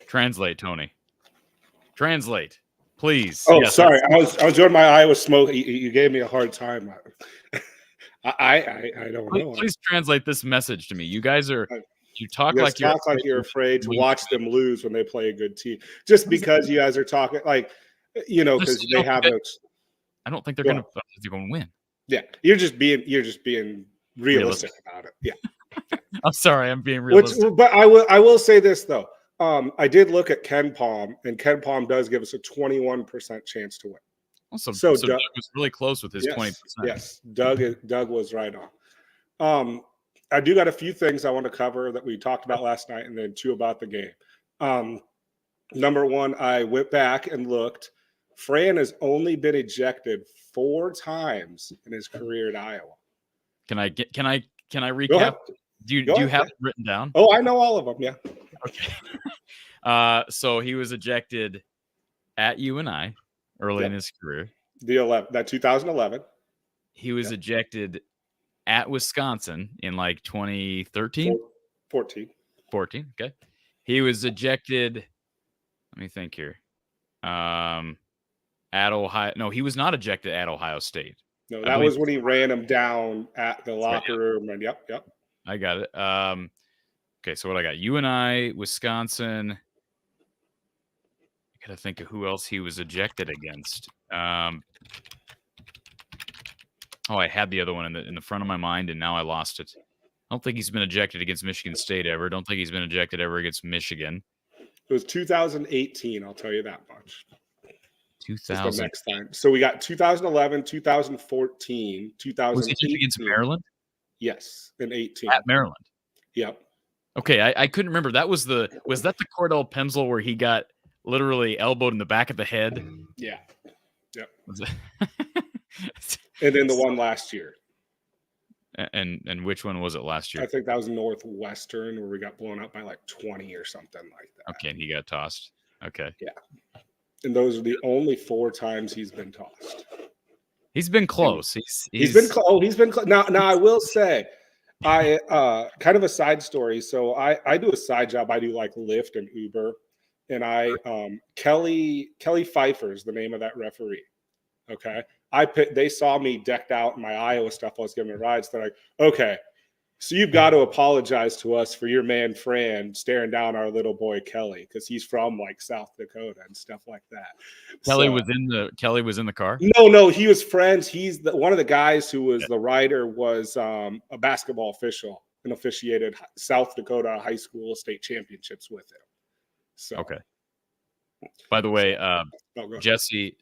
Translate, Tony. Translate, please. Oh, yes, sorry. I was enjoying my Iowa smoke. You gave me a hard time. I don't know. Please translate this message to me. You guys are You talk You guys like you're talk like you're afraid to win. watch them lose when they play a good team, just because you guys are talking like, because they have no. I don't think they're Go going to win. Yeah, you're just being realistic about it. Yeah. I'm sorry, I'm being realistic. But I will say this though. I did look at Ken Palm, and Ken Palm does give us a 21% chance to win. Also, So Doug was really close with his 20%. Yes, Doug was right on. I do got a few things I want to cover that we talked about last night, and then 2 about the game. Number 1, I went back and looked. Fran has only been ejected 4 times in his career at Iowa. Can I recap? Do you have it written down? Oh, I know all of them. Yeah. Okay. So he was ejected at UNI early in his career. That 2011. He was ejected at Wisconsin in like 2013? 14. Okay. He was ejected. Let me think here. At Ohio. No, he was not ejected at Ohio State. No, that was when he ran him down at the locker room. And yep. I got it. Okay, so what I got? UNI, Wisconsin. I gotta think of who else he was ejected against. I had the other one in the front of my mind, and now I lost it. I don't think he's been ejected against Michigan State ever. Don't think he's been ejected ever against Michigan. It was 2018. I'll tell you that much. 2000. The next time. So we got 2011, 2014, 2018. Was he against Maryland? Yes, in 18. At Maryland. Yep. Okay, I couldn't remember. Was that the Cordell Pemsl where he got literally elbowed in the back of the head? Yeah. Yep. Was it? And then the one last year. And which one was it last year? I think that was Northwestern, where we got blown up by like 20 or something like that. Okay, and he got tossed. Okay. Yeah. And those are the only 4 times he's been tossed. He's been close. He's been close. He's been close. Now I will say, I kind of a side story. So I do a side job. I do like Lyft and Uber, and Kelly Pfeiffer is the name of that referee. Okay. They saw me decked out in my Iowa stuff. I was giving rides. They're like, okay, so you've got to apologize to us for your man Fran staring down our little boy Kelly, because he's from like South Dakota and stuff like that. Kelly was in the car. No, he was friends. He's one of the guys who was the rider was a basketball official and officiated South Dakota high school state championships with him. So okay. By the way, Jesse,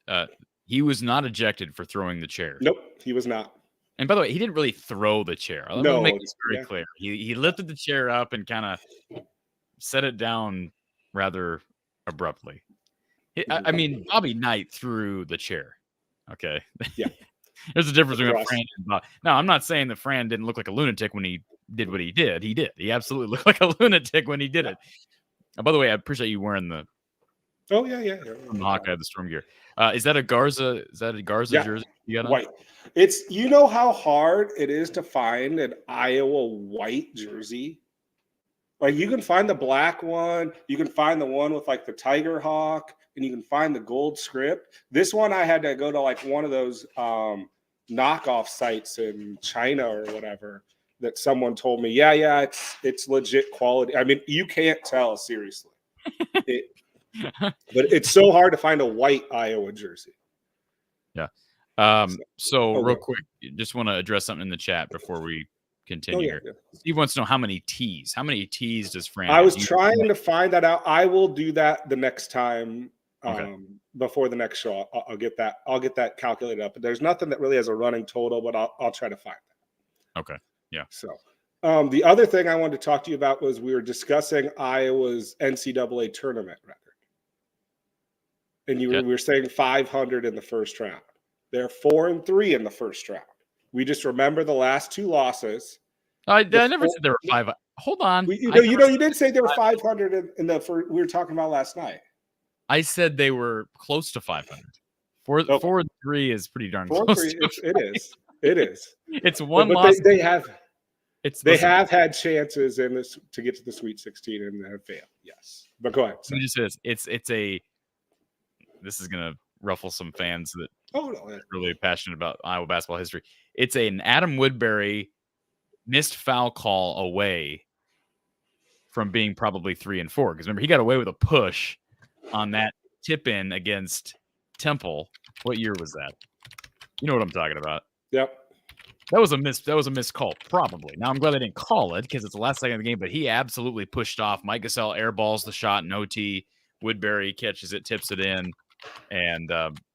he was not ejected for throwing the chair. Nope, he was not. And by the way, he didn't really throw the chair. Let me make this very clear. He lifted the chair up and kind of set it down rather abruptly. I mean, Bobby Knight threw the chair. Okay. Yeah. There's a difference between Fran and Bob. Now, I'm not saying that Fran didn't look like a lunatic when he did what he did. He did. He absolutely looked like a lunatic when he did it. By the way, I appreciate you wearing the from the Hawkeye, the Storm gear. Is that a Garza? Is that a Garza jersey? You got white. It's how hard it is to find an Iowa white jersey. Like you can find the black one, you can find the one with like the Tiger Hawk, and you can find the gold script. This one I had to go to like one of those knockoff sites in China or whatever that someone told me, it's legit quality. I mean, you can't tell seriously. But it's so hard to find a white Iowa jersey. Yeah. Real quick, just want to address something in the chat before we continue here. Yeah. Steve wants to know how many T's. How many T's does Fran have? I was trying to find that out. I will do that the next time before the next show. I'll get that calculated up. But there's nothing that really has a running total, but I'll try to find that. Okay. Yeah. So the other thing I wanted to talk to you about was we were discussing Iowa's NCAA tournament record. And we were saying 500 in the first round. They're 4-3 in the first round. We just remember the last 2 losses. I never said there were 5. Hold on. You did say there were 500 in the first. We were talking about last night. I said they were close to 500. 4-3 is pretty darn close. 4-3. It is. It's one loss. They have had chances in this to get to the Sweet 16 and have failed. Yes, but go ahead. Let me just say this. This is going to ruffle some fans that are really passionate about Iowa basketball history. It's an Adam Woodbury missed foul call away from being probably 3 and 4. Because remember, he got away with a push on that tip in against Temple. What year was that? You know what I'm talking about. Yep. That was a missed call, probably. Now I'm glad they didn't call it because it's the last second of the game, but he absolutely pushed off. Mike Gasol airballs the shot in OT. Woodbury catches it, tips it in, and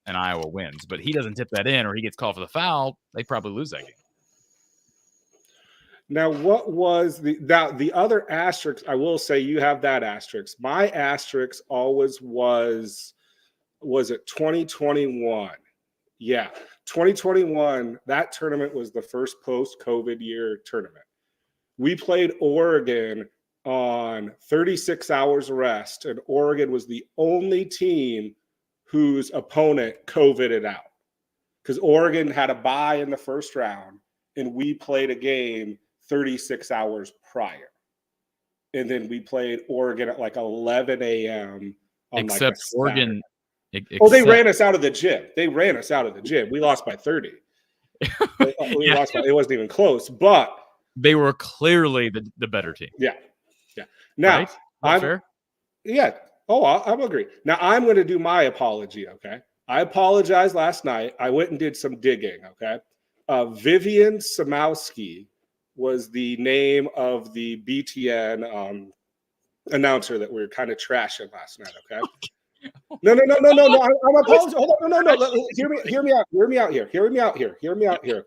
Iowa wins. But he doesn't tip that in, or he gets called for the foul. They probably lose that game. Now, what was the other asterisk? I will say you have that asterisk. My asterisk always was it 2021? Yeah, 2021. That tournament was the first post-COVID year tournament. We played Oregon on 36 hours rest, and Oregon was the only team whose opponent COVIDed out because Oregon had a bye in the first round, and we played a game 36 hours prior. And then we played Oregon at like 11 a.m. on Except like Oregon. They ran us out of the gym. We lost by 30. Lost by, it wasn't even close, but they were clearly the better team. Yeah. Now, right? I'm fair. Yeah. Oh, I agree. Now I'm going to do my apology. Okay. I apologized last night. I went and did some digging. Okay. Vivian Samowski was the name of the BTN announcer that we were kind of trashing last night. Okay. No. I'm apologizing. Hold on. No. Hear me out here.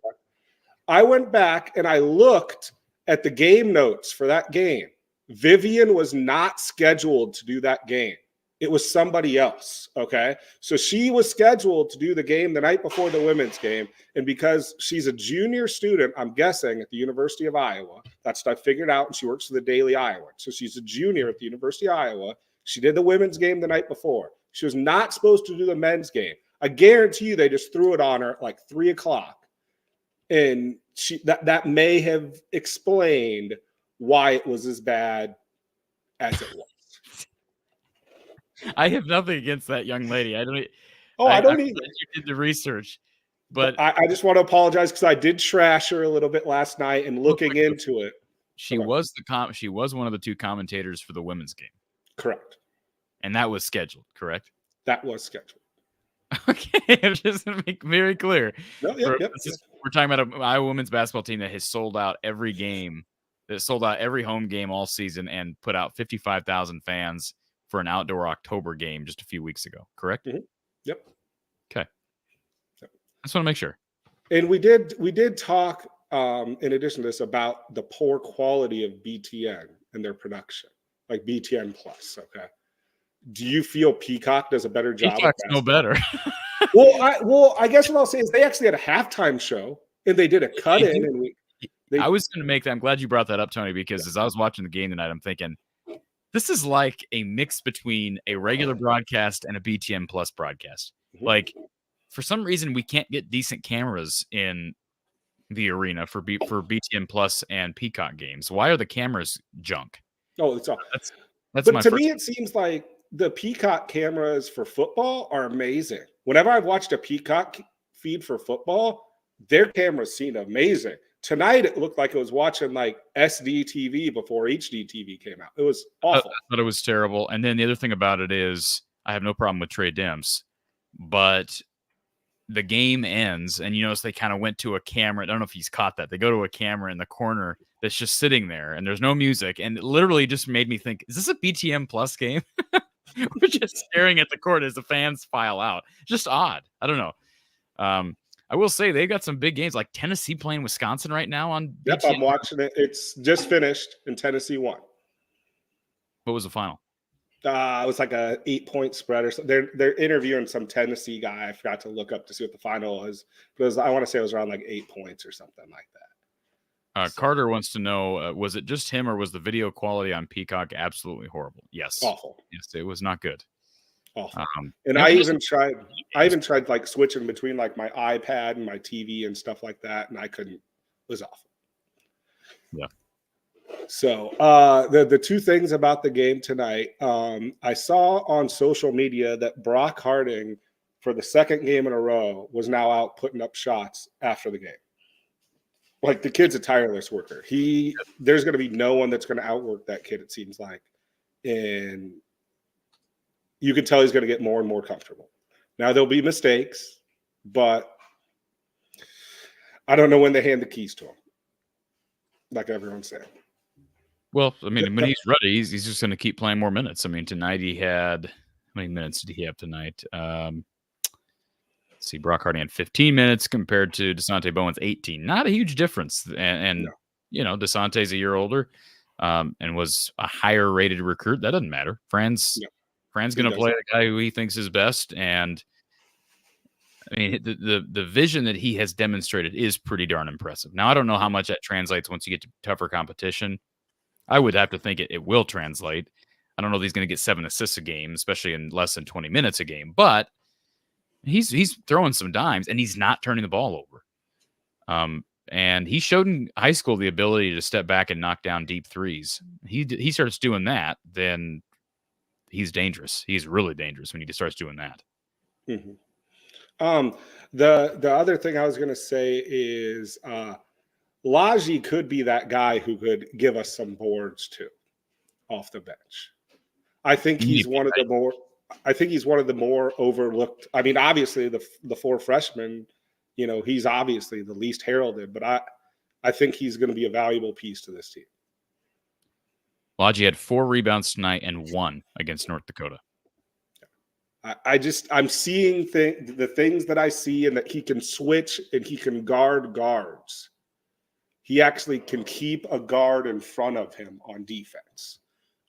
I went back and I looked at the game notes for that game. Vivian was not scheduled to do that game. It was somebody else. Okay. So she was scheduled to do the game the night before the women's game. And because she's a junior student, I'm guessing at the University of Iowa, that's what I figured out. And she works for the Daily Iowa. So she's a junior at the University of Iowa. She did the women's game the night before. She was not supposed to do the men's game. I guarantee you they just threw it on her at like 3:00. And that may have explained why it was as bad as it was. I have nothing against that young lady. I don't either. You did the research, but I just want to apologize because I did trash her a little bit last night and looking into it. She was one of the two commentators for the women's game. Correct. And that was scheduled, correct? That was scheduled. Okay, just to make very clear. Yep. We're talking about an Iowa women's basketball team that has sold out every game, that sold out every home game all season and put out 55,000 fans for an outdoor October game just a few weeks ago, correct? Mm-hmm. Yep. Okay. Yep. I just want to make sure. And we did talk, in addition to this, about the poor quality of BTN and their production, like BTN Plus, okay? Do you feel Peacock does a better job? Peacock's no better. Well, I guess what I'll say is they actually had a halftime show and they did a cut in. And I was going to make that. I'm glad you brought that up, Tony, because as I was watching the game tonight, I'm thinking this is like a mix between a regular broadcast and a BTN Plus broadcast. Mm-hmm. Like for some reason, we can't get decent cameras in the arena for BTN Plus and Peacock games. Why are the cameras junk? Oh, it's all. That's but to me, it seems like the Peacock cameras for football are amazing. Whenever I've watched a Peacock feed for football, their cameras seem amazing. Tonight, it looked like it was watching like SD TV before HD TV came out. It was awful. I thought it was terrible. And then the other thing about it is I have no problem with Trey Demps, but the game ends and you notice they kind of went to a camera. I don't know if he's caught that. They go to a camera in the corner that's just sitting there and there's no music. And it literally just made me think, is this a BTM Plus game? We're just staring at the court as the fans file out. Just odd. I don't know. I will say they've got some big games like Tennessee playing Wisconsin right now on Yep, BTN. I'm watching it. It's just finished and Tennessee won. What was the final? It was like a 8-point spread or something. They're interviewing some Tennessee guy. I forgot to look up to see what the final was. But I want to say it was around like 8 points or something like that. Carter wants to know, was it just him or was the video quality on Peacock absolutely horrible? Yes. Awful. Yes, it was not good. Awful. And I even tried like switching between like my iPad and my TV and stuff like that. And I couldn't. It was awful. Yeah. So the two things about the game tonight, I saw on social media that Brock Harding, for the second game in a row, was now out putting up shots after the game. Like, the kid's a tireless worker. There's going to be no one that's going to outwork that kid, it seems like. And you can tell he's going to get more and more comfortable. Now, there'll be mistakes, but I don't know when they hand the keys to him, like everyone's saying. Well, I mean, when he's ready, he's just going to keep playing more minutes. I mean, tonight he had, how many minutes did he have tonight? Let's see, Brock Hardy had 15 minutes compared to DeSante Bowen's 18. Not a huge difference. And No. you know, DeSante's a year older and was a higher rated recruit. That doesn't matter. Fran's going to play the guy who he thinks is best. And I mean, the vision that he has demonstrated is pretty darn impressive. Now, I don't know how much that translates once you get to tougher competition. I would have to think it will translate. I don't know if he's going to get 7 assists a game, especially in less than 20 minutes a game, but he's throwing some dimes and he's not turning the ball over. And he showed in high school the ability to step back and knock down deep threes. He starts doing that, then he's dangerous. He's really dangerous when he starts doing that. Mm-hmm. The other thing I was going to say is Laji could be that guy who could give us some boards too off the bench. I think he's one of the more overlooked. I mean, obviously the 4 freshmen, you know, he's obviously the least heralded, but I think he's going to be a valuable piece to this team. Laji had 4 rebounds tonight and 1 against North Dakota. I'm seeing the things that I see, and that he can switch and he can guard guards. He actually can keep a guard in front of him on defense,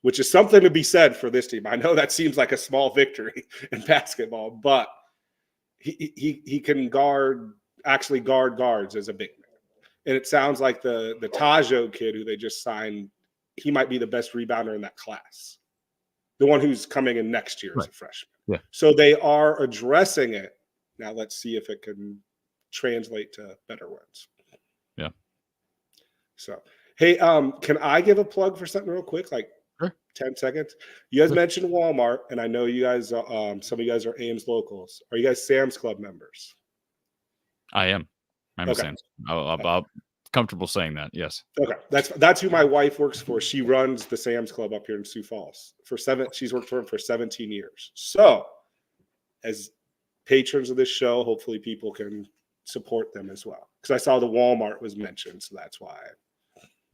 which is something to be said for this team. I know that seems like a small victory in basketball, but he can guard guards as a big man. And it sounds like the Tajo kid who they just signed, he might be the best rebounder in that class. The one who's coming in next year as a freshman. Yeah. So they are addressing it. Now let's see if it can translate to better wins. Yeah. So, hey, can I give a plug for something real quick? Like 10 seconds. You guys mentioned Walmart, and I know you guys, some of you guys are Ames locals. Are you guys Sam's Club members? I am. I'm okay. Sam's. I'm comfortable saying that. Yes. Okay. That's who my wife works for. She runs the Sam's Club up here in Sioux Falls she's worked for him for 17 years. So as patrons of this show, hopefully people can support them as well. Because I saw the Walmart was mentioned. So that's why.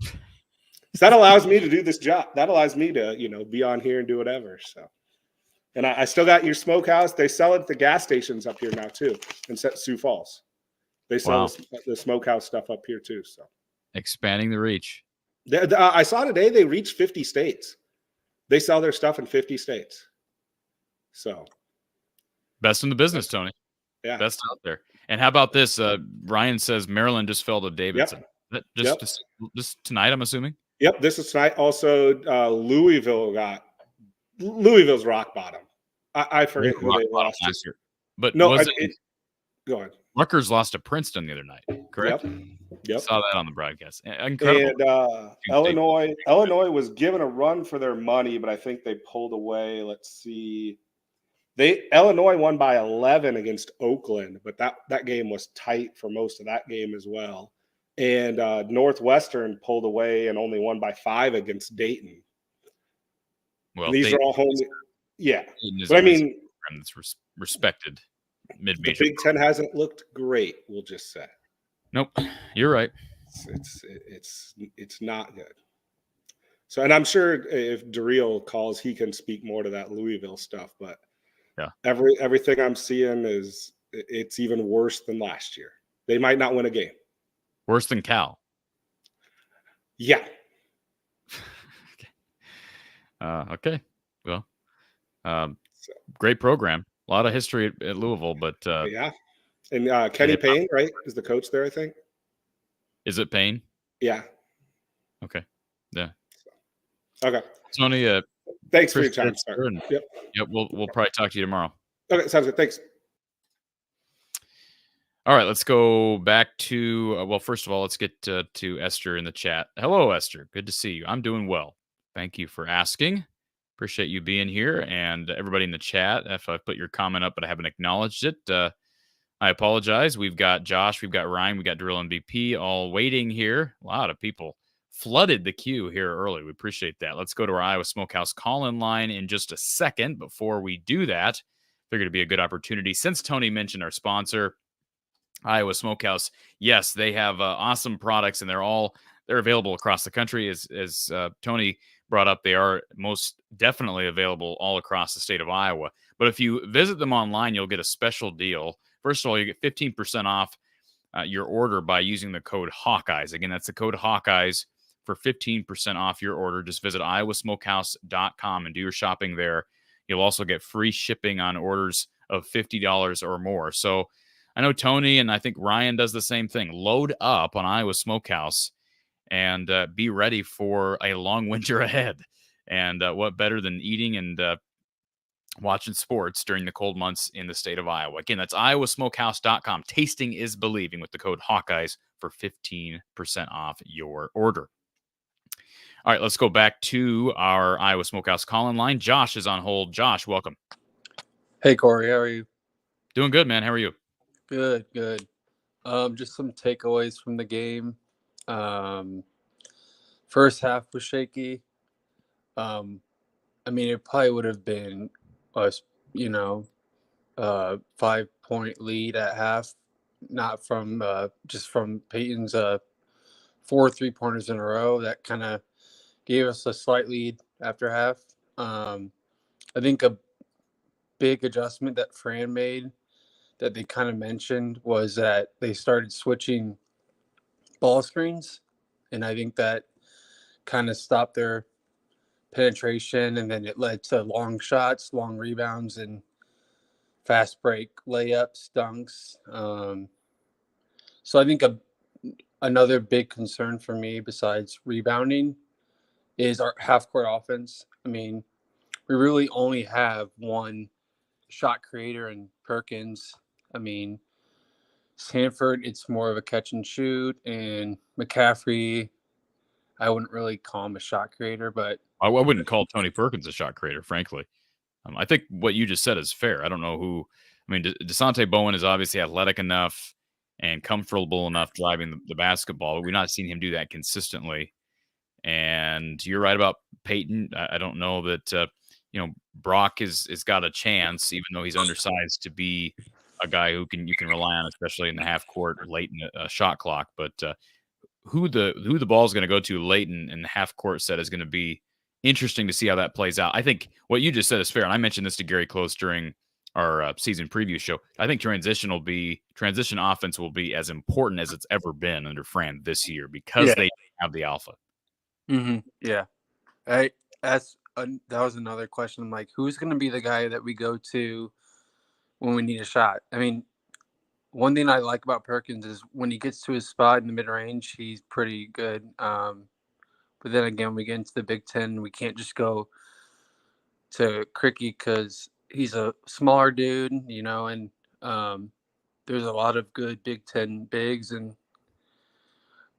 So that allows me to do this job. That allows me to, you know, be on here and do whatever. So, and I still got your smokehouse. They sell it at the gas stations up here now too, in Sioux Falls. They sell the smokehouse stuff up here too. So expanding the reach. I saw today they reached 50 states. They sell their stuff in 50 states. So best in the business, Tony. Yeah, best out there. And how about this? Ryan says Maryland just fell to Davidson. Yep. Just tonight, I'm assuming. Yep, this is tonight. Also, Louisville's rock bottom. I forget who they lost last year. But no, go ahead. Rutgers lost to Princeton the other night, correct? Yep. Saw that on the broadcast. Incredible. And Illinois was given a run for their money, but I think they pulled away. Let's see. Illinois won by 11 against Oakland, but that game was tight for most of that game as well. And Northwestern pulled away and only won by 5 against Dayton. Well, these are all home. Yeah, but I mean, that's respected. Mid-major. The Big Ten hasn't looked great. We'll just say. Nope, you're right. It's not good. So, and I'm sure if Darrell calls, he can speak more to that Louisville stuff. But yeah, everything I'm seeing is it's even worse than last year. They might not win a game. Worse than Cal. Yeah. Okay. Well, great program. A lot of history at Louisville, but yeah. And Kenny Payne, right, is the coach there, I think. Is it Payne? Yeah. Okay. Yeah. Okay. Tony, thanks for your time. Yep. We'll probably talk to you tomorrow. Okay, sounds good. Thanks. All right, let's go back to well, first of all, let's get to Esther in the chat. Hello, Esther. Good to see you. I'm doing well. Thank you for asking. Appreciate you being here, and everybody in the chat. If I put your comment up, but I haven't acknowledged it, I apologize. We've got Josh, we've got Ryan, we got Drill MVP all waiting here. A lot of people flooded the queue here early. We appreciate that. Let's go to our Iowa Smokehouse call-in line in just a second. Before we do that, figured it'd be a good opportunity. Since Tony mentioned our sponsor, Iowa Smokehouse, yes, they have awesome products, and they're available across the country. As Tony brought up, they are most definitely available all across the state of Iowa. But if you visit them online, you'll get a special deal. First of all, you get 15% off your order by using the code Hawkeyes. Again, that's the code Hawkeyes for 15% off your order. Just visit iowasmokehouse.com and do your shopping there. You'll also get free shipping on orders of $50 or more. So I know Tony and I think Ryan does the same thing. Load up on Iowa Smokehouse and be ready for a long winter ahead. And what better than eating and watching sports during the cold months in the state of Iowa. Again, that's iowasmokehouse.com. Tasting is believing with the code Hawkeyes for 15% off your order. All right, let's go back to our Iowa Smokehouse call-in line. Josh is on hold. Josh, welcome. Hey, Cory, how are you? Doing good, man. How are you? Good. Just some takeaways from the game. First half was shaky. I mean, it probably would have been us, 5-point lead at half, not from just from Peyton's 4 3-pointers in a row. That kind of gave us a slight lead after half. I think a big adjustment that Fran made that they kind of mentioned was that they started switching ball screens, and I think that kind of stopped their penetration, and then it led to long shots, long rebounds, and fast break layups, dunks. So I think another big concern for me besides rebounding is our half-court offense. I mean, we really only have one shot creator in Perkins. I mean, Sanford, it's more of a catch and shoot, and McCaffery, I wouldn't really call him a shot creator, but I wouldn't call Tony Perkins a shot creator, frankly. I think what you just said is fair. I don't know who. I mean, DeSante Bowen is obviously athletic enough and comfortable enough driving the basketball, but we've not seen him do that consistently. And you're right about Peyton. I don't know that Brock has got a chance, even though he's undersized, to be a guy who you can rely on, especially in the half court or late in the shot clock. But who the ball is going to go to late in the half court set is going to be interesting to see how that plays out. I think what you just said is fair, and I mentioned this to Gary Close during our season preview show. I think transition offense will be as important as it's ever been under Fran this year because they have the alpha. Mm-hmm. Yeah, that was another question. I'm like, who's going to be the guy that we go to when we need a shot? I mean, one thing I like about Perkins is when he gets to his spot in the mid-range, he's pretty good. But then again, we get into the Big Ten, we can't just go to Cricky because he's a smaller dude, and there's a lot of good Big Ten bigs, and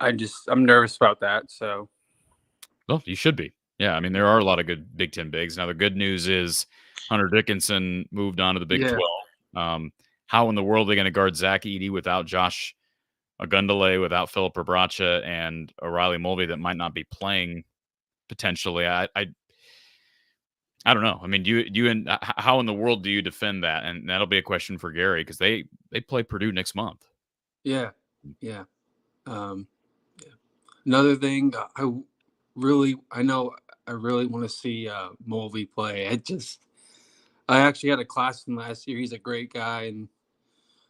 I'm nervous about that. So, well, you should be. Yeah, I mean, there are a lot of good Big Ten bigs. Now, the good news is Hunter Dickinson moved on to the Big 12. How in the world are they going to guard Zach Edey without Josh Ogundele, without Philip Rebracha, and O'Reilly Mulvey that might not be playing potentially? I don't know. I mean, how in the world do you defend that? And that'll be a question for Gary because they play Purdue next month. Yeah. Another thing, I really want to see Mulvey play. I actually had a class with him last year. He's a great guy, and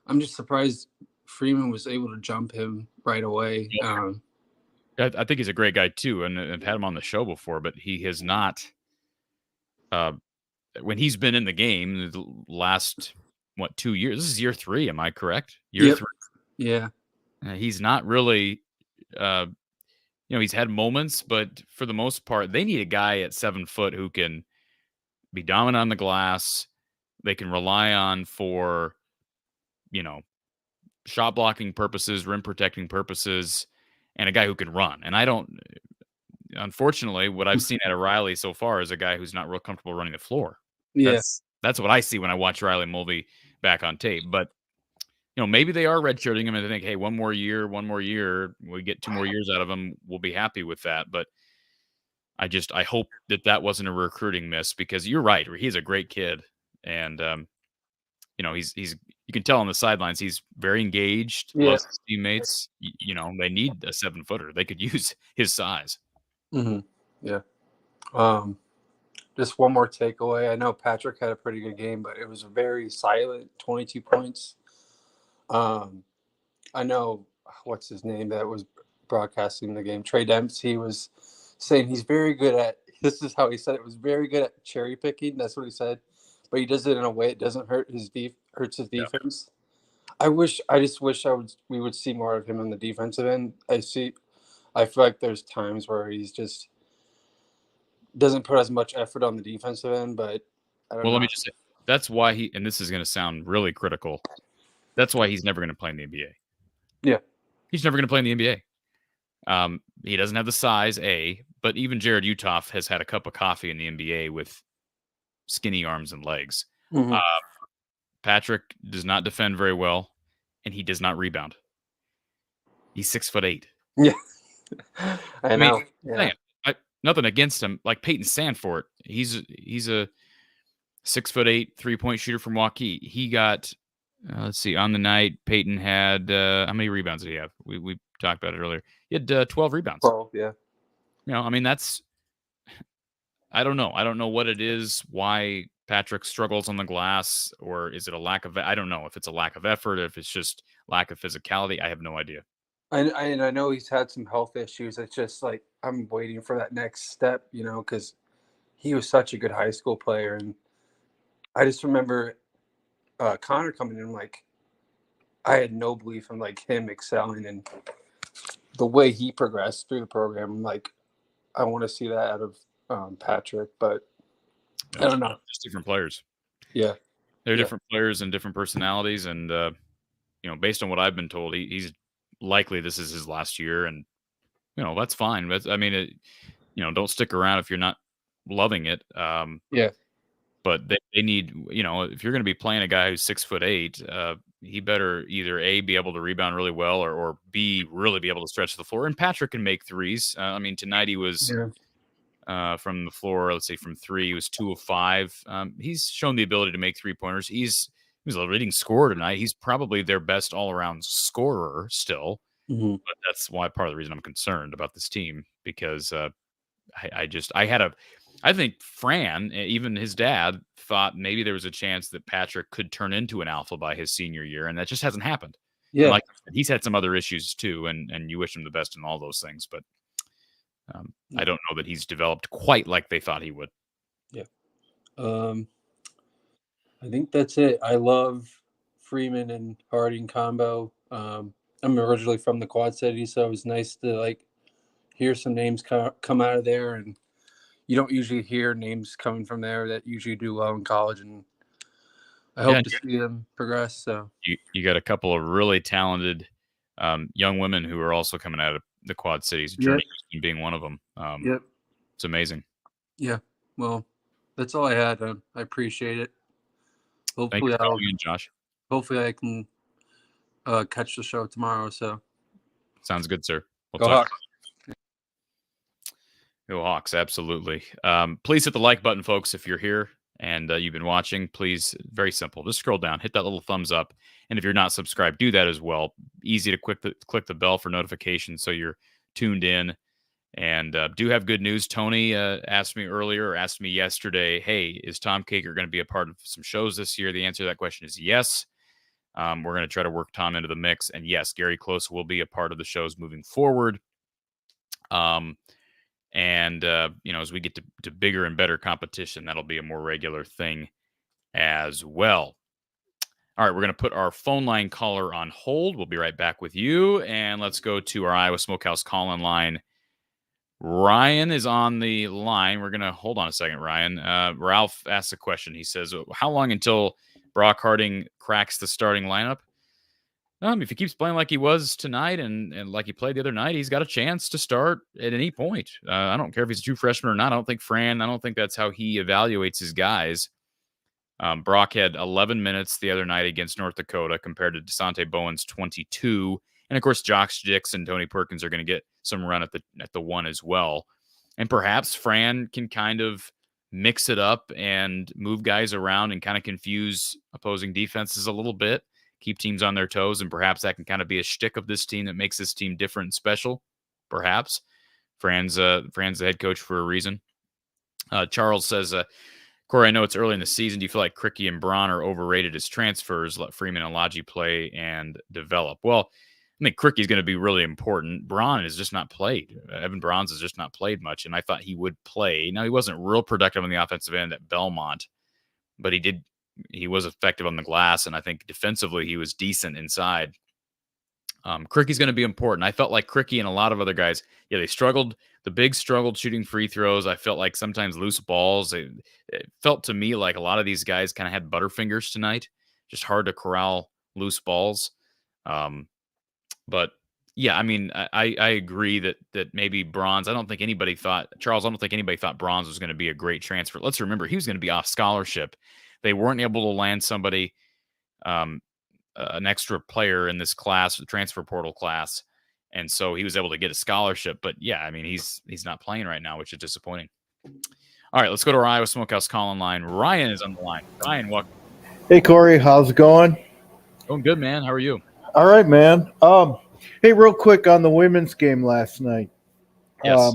I'm just surprised Freeman was able to jump him right away. I think he's a great guy too, and I've had him on the show before, but he has not. When he's been in the game the last 2 years, this is year 3. Am I correct? Year 3. Yeah. He's not really. He's had moments, but for the most part, they need a guy at 7 foot who can be dominant on the glass. They can rely on for, shot blocking purposes, rim protecting purposes, and a guy who can run. And unfortunately, what I've seen out of Riley so far is a guy who's not real comfortable running the floor. Yes. That's what I see when I watch Riley Mulvey back on tape. But, maybe they are redshirting him and they think, hey, one more year, we get 2 more years out of him, we'll be happy with that. But I hope that wasn't a recruiting miss, because you're right. He's a great kid. And, he's you can tell on the sidelines, he's very engaged, loves his teammates. They need a 7-footer. They could use his size. Mm-hmm. Yeah. Just one more takeaway. I know Patrick had a pretty good game, but it was very silent, 22 points. I know, what's his name that was broadcasting the game, Trey Dempsey, was saying he's very good at, this is how he said it, was very good at cherry picking. That's what he said. But he does it in a way it doesn't hurts his defense. I just wish we would see more of him on the defensive end. I feel like there's times where he's just doesn't put as much effort on the defensive end, but I don't know. Let me just say, that's why and this is going to sound really critical, that's why he's never going to play in the NBA. Yeah. He's never going to play in the NBA. He doesn't have the size, but even Jared Utoff has had a cup of coffee in the NBA with skinny arms and legs. Mm-hmm. Patrick does not defend very well, and he does not rebound. He's 6'8". Yeah. I know. Yeah. Nothing against him. Like Peyton Sandfort, he's a 6'8" 3-point shooter from Hawkeye. He got, let's see, on the night, Peyton had, how many rebounds did he have? We talked about it earlier. He had 12 rebounds. 12, yeah. That's, I don't know. I don't know what it is, why Patrick struggles on the glass, or is it a lack of, I don't know if it's a lack of effort, if it's just lack of physicality. I have no idea. I know he's had some health issues. It's just like, I'm waiting for that next step, because he was such a good high school player. And I just remember Connor coming in, like, I had no belief in like him excelling, and the way he progressed through the program. Like, I want to see that out of Patrick, but I don't know. Just different players. Yeah. They're different players and different personalities. And, based on what I've been told, he's likely this is his last year, and that's fine. But don't stick around if you're not loving it. But they need, if you're going to be playing a guy who's 6'8", he better either A, be able to rebound really well, or B, really be able to stretch the floor. And Patrick can make threes. Tonight he was from the floor. Let's say from 3, he was 2 of 5. He's shown the ability to make 3-pointers. He was a leading scorer tonight. He's probably their best all-around scorer still. Mm-hmm. But that's why part of the reason I'm concerned about this team, because I think Fran, even his dad, thought maybe there was a chance that Patrick could turn into an alpha by his senior year, and that just hasn't happened. Yeah, like he's had some other issues too, and you wish him the best in all those things, but I don't know that he's developed quite like they thought he would. Yeah. I think that's it. I love Freeman and Harding combo. I'm originally from the Quad Cities, so it was nice to hear some names come out of there, and you don't usually hear names coming from there that usually do well in college, and I hope to see them progress. So you got a couple of really talented young women who are also coming out of the Quad Cities, Journey being one of them. It's amazing. Yeah. Well, that's all I had. I appreciate it. Hopefully, Josh. Hopefully, I can catch the show tomorrow. So sounds good, sir. Go Hawks. Go Hawks, absolutely. Please hit the like button, folks, if you're here and you've been watching. Please, very simple. Just scroll down, hit that little thumbs up. And if you're not subscribed, do that as well. Easy to click the bell for notifications so you're tuned in. And do have good news. Tony asked me yesterday, hey, is Tom Kaker going to be a part of some shows this year? The answer to that question is yes. We're going to try to work Tom into the mix. And yes, Gary Close will be a part of the shows moving forward. As we get to bigger and better competition, that'll be a more regular thing as well. All right, we're going to put our phone line caller on hold. We'll be right back with you. And let's go to our Iowa Smokehouse call-in line. Ryan is on the line. We're going to hold on a second, Ryan. Ralph asked a question. He says, how long until Brock Harding cracks the starting lineup? If he keeps playing like he was tonight and like he played the other night, he's got a chance to start at any point. I don't care if he's a true freshman or not. I don't think that's how he evaluates his guys. Brock had 11 minutes the other night against North Dakota compared to DeSante Bowen's 22. And of course, Josh Dix and Tony Perkins are going to get some run at the one as well. And perhaps Fran can kind of mix it up and move guys around and kind of confuse opposing defenses a little bit, keep teams on their toes, and perhaps that can kind of be a shtick of this team that makes this team different and special. Perhaps Fran's the head coach for a reason. Charles says, Cory, I know it's early in the season. Do you feel like Krikke and Braun are overrated as transfers? Let Freeman and Lodge play and develop. Well, I think Kricke's going to be really important. Braun has just not played. Evan Braun's has just not played much, and I thought he would play. Now, he wasn't real productive on the offensive end at Belmont, but he was effective on the glass, and I think defensively he was decent inside. Kricke's going to be important. I felt like Krikke and a lot of other guys, they struggled. The Bigs struggled shooting free throws. I felt like sometimes loose balls. It felt to me like a lot of these guys kind of had butterfingers tonight. Just hard to corral loose balls. But yeah, I mean, I agree that maybe Bronze. I don't think anybody thought Bronze was going to be a great transfer. Let's remember he was going to be off scholarship. They weren't able to land somebody, an extra player in this class, the transfer portal class, and so he was able to get a scholarship. But yeah, I mean, he's not playing right now, which is disappointing. All right, let's go to our Iowa Smokehouse call-in line. Ryan is on the line. Ryan, welcome. Hey, Cory, how's it going? Going good, man. How are you? All right, man. Hey, real quick on the women's game last night. Yes.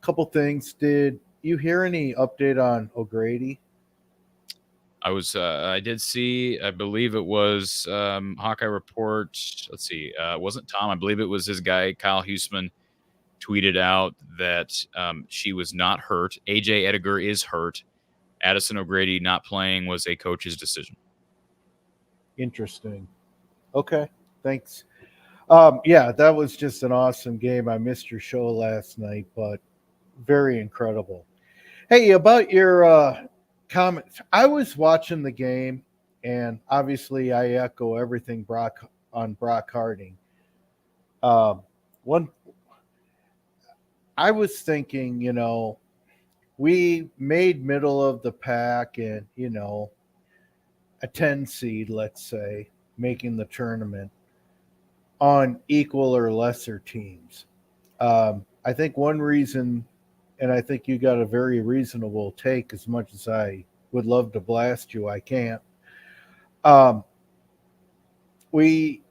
Couple things. Did you hear any update on O'Grady? I did see, I believe it was Hawkeye Report. Let's see. It wasn't Tom. I believe it was his guy, Kyle Huseman, tweeted out that she was not hurt. AJ Edgar is hurt. Addison O'Grady not playing was a coach's decision. Interesting. Okay, thanks. Yeah, that was just an awesome game. I missed your show last night, but very incredible. Hey, about your comments. I was watching the game, and obviously I echo everything Brock Harding. I was thinking, we made middle of the pack and, a 10 seed, let's say, making the tournament on equal or lesser teams. I think one reason, and I think you got a very reasonable take, as much as I would love to blast you, I can't. We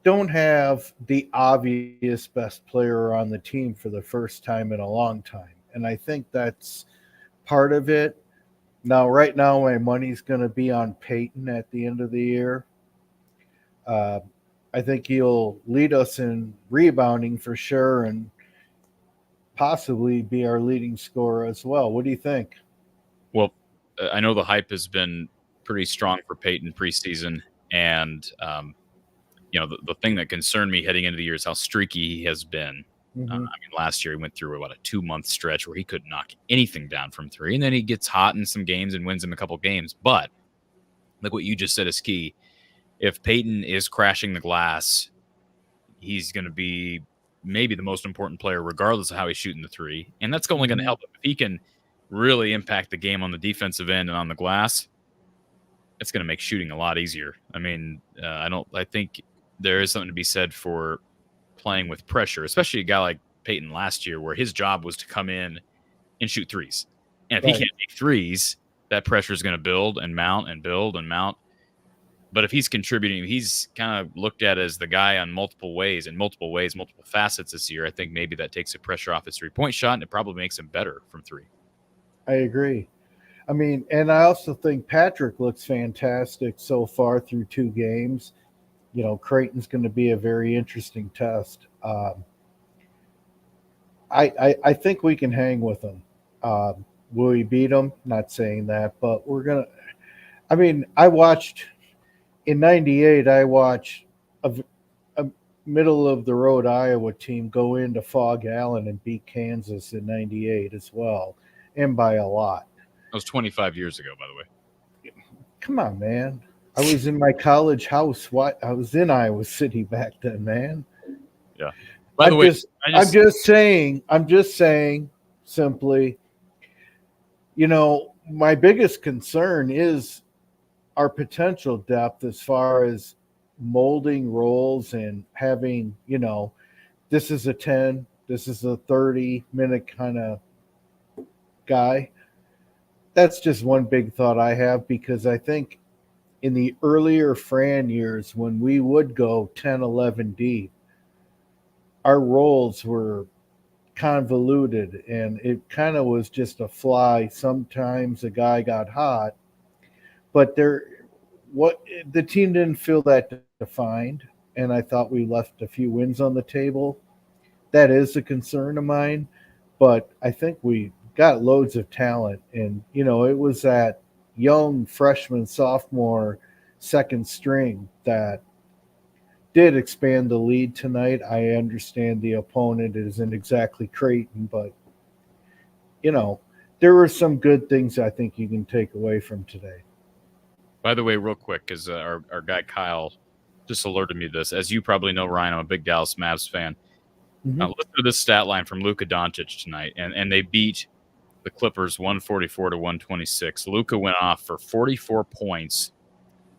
don't have the obvious best player on the team for the first time in a long time. And I think that's part of it. Now, right now, my money's going to be on Peyton at the end of the year. I think he'll lead us in rebounding for sure and possibly be our leading scorer as well. What do you think? Well, I know the hype has been pretty strong for Peyton preseason. And, the thing that concerned me heading into the year is how streaky he has been. Mm-hmm. Last year he went through about a 2-month stretch where he couldn't knock anything down from three. And then he gets hot in some games and wins them a couple games. But like what you just said is key. If Peyton is crashing the glass, he's going to be maybe the most important player, regardless of how he's shooting the three. And that's only going to help him. If he can really impact the game on the defensive end and on the glass, it's going to make shooting a lot easier. I mean, I think there is something to be said for playing with pressure, especially a guy like Peyton last year, where his job was to come in and shoot threes. And if he can't make threes, that pressure is going to build and mount and build and mount. But if he's contributing, he's kind of looked at as the guy on multiple facets this year. I think maybe that takes the pressure off his 3-point shot, and it probably makes him better from three. I agree. I mean, and I also think Patrick looks fantastic so far through 2 games. Creighton's going to be a very interesting test. I think we can hang with them. Will we beat them? Not saying that, but we're going to – I mean, in 98, I watched a middle-of-the-road Iowa team go into Fog Allen and beat Kansas in 98 as well, and by a lot. That was 25 years ago, by the way. Come on, man. I was in my college house. I was in Iowa City back then, man. Yeah. By the way, I'm just saying simply, my biggest concern is our potential depth as far as molding roles and having, this is a 10, this is a 30-minute kind of guy. That's just one big thought I have, because I think in the earlier Fran years when we would go 10, 11 deep, our roles were convoluted and it kind of was just a fly. Sometimes a guy got hot, but the team didn't feel that defined, and I thought we left a few wins on the table. That is a concern of mine, but I think we got loads of talent, and it was that young freshman, sophomore, second string that did expand the lead tonight. I understand the opponent isn't exactly Creighton, but there were some good things I think you can take away from today. By the way, real quick, because our guy Kyle just alerted me to this. As you probably know, Ryan, I'm a big Dallas Mavs fan. Mm-hmm. Listen to this stat line from Luka Doncic tonight, and they beat the Clippers 144-126. Luka went off for 44 points,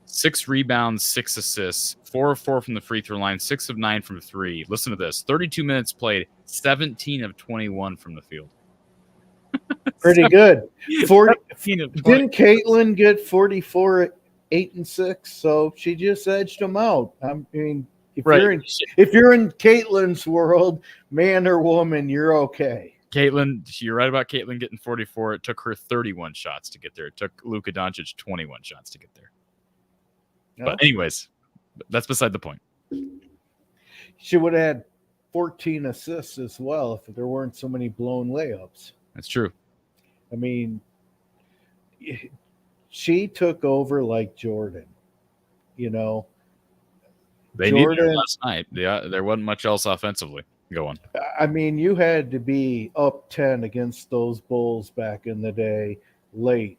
6 rebounds, 6 assists, 4 of 4 from the free throw line, 6 of 9 from 3. Listen to this: 32 minutes played, 17 of 21 from the field. Pretty good. 40. 17 of 20. Didn't Caitlin get 44 at 8 and 6? So she just edged them out. I mean, if you're in Caitlin's world, man or woman, you're okay. Caitlin, you're right about Caitlin getting 44. It took her 31 shots to get there. It took Luka Doncic 21 shots to get there. No. But anyways, that's beside the point. She would have had 14 assists as well if there weren't so many blown layups. That's true. I mean, she took over like Jordan, They Jordan, needed her last night. Yeah, there wasn't much else offensively going. I mean, you had to be up 10 against those Bulls back in the day late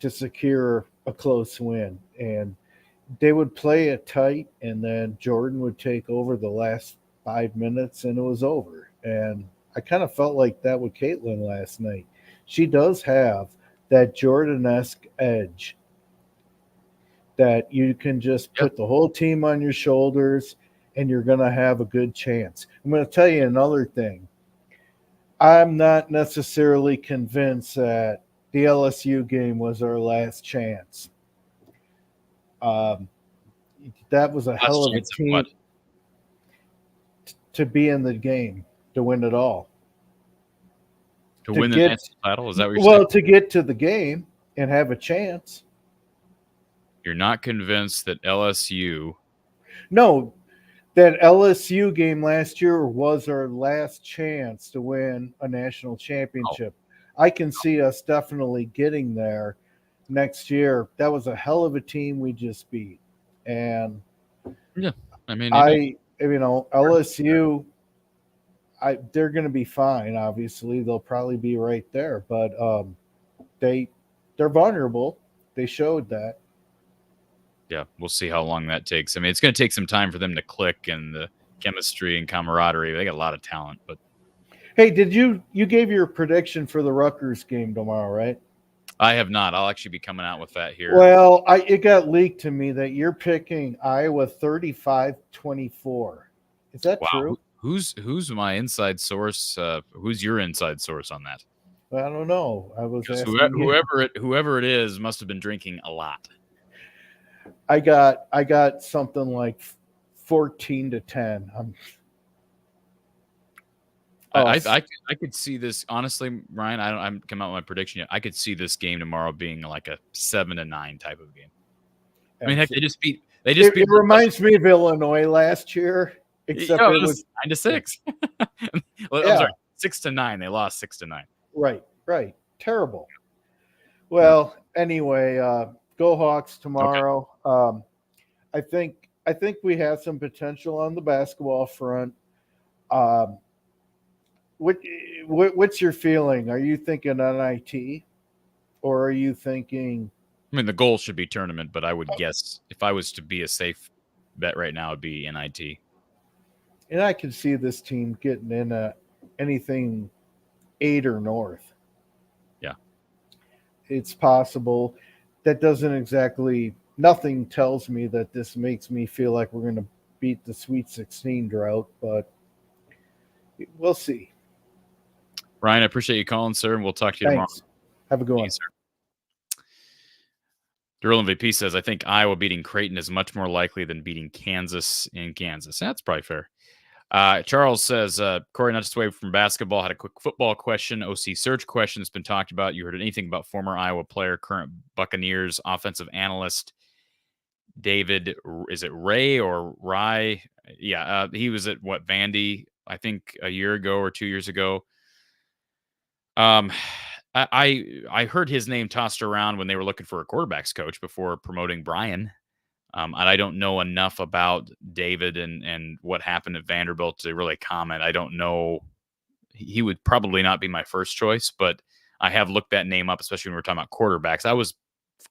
to secure a close win. And they would play it tight, and then Jordan would take over the last 5 minutes, and it was over. And I kind of felt like that with Caitlin last night. She does have that Jordan-esque edge that you can just put the whole team on your shoulders and you're going to have a good chance. I'm going to tell you another thing. I'm not necessarily convinced that the LSU game was our last chance. That was a hell of a team to be in the game, to win it all. To win the national title? Is that what you're saying? Well, to get to the game and have a chance. You're not convinced that LSU... No, that LSU game last year was our last chance to win a national championship. I can see us definitely getting there next year. That was a hell of a team we just beat. And yeah, I mean, LSU, they're going to be fine. Obviously, they'll probably be right there, but they're vulnerable. They showed that. Yeah, we'll see how long that takes. I mean, it's going to take some time for them to click and the chemistry and camaraderie. They got a lot of talent, but hey, did you gave your prediction for the Rutgers game tomorrow, right? I have not. I'll actually be coming out with that here. Well, it got leaked to me that you're picking Iowa 35-24. Is that true? Who's my inside source? Who's your inside source on that? I don't know. I was asking whoever it is must have been drinking a lot. I got something like 14-10. I could see this honestly, Ryan. I'm come out with my prediction yet. I could see this game tomorrow being like a 7-9 type of game. I mean, heck, they just beat. It reminds me of Illinois last year, except it was 9-6. Well, I'm sorry, 6-9. They lost 6-9. Right. Terrible. Well, anyway, go Hawks tomorrow. Okay. I think we have some potential on the basketball front. What's your feeling? Are you thinking NIT, or are you thinking? I mean, the goal should be tournament, but I would guess if I was to be a safe bet right now, it'd be NIT. And I can see this team getting in anything 8 or north. Yeah. it's possible. That doesn't exactly, nothing tells me that this makes me feel like we're going to beat the Sweet 16 drought, but we'll see. Ryan, I appreciate you calling, sir, and we'll talk to you Thanks. tomorrow. Have a good one. Thanks, sir. Drill MVP says, I think Iowa beating Creighton is much more likely than beating Kansas in Kansas. That's probably fair. Charles says, Cory, not just away from basketball, had a quick football question, OC search question that's been talked about. You heard anything about former Iowa player, current Buccaneers offensive analyst, David, is it Ray or Rye? Yeah, he was at, Vandy, I think a year ago or 2 years ago. I heard his name tossed around when they were looking for a quarterbacks coach before promoting Brian. And I don't know enough about David and what happened at Vanderbilt to really comment. I don't know. He would probably not be my first choice, but I have looked that name up, especially when we were talking about quarterbacks. I was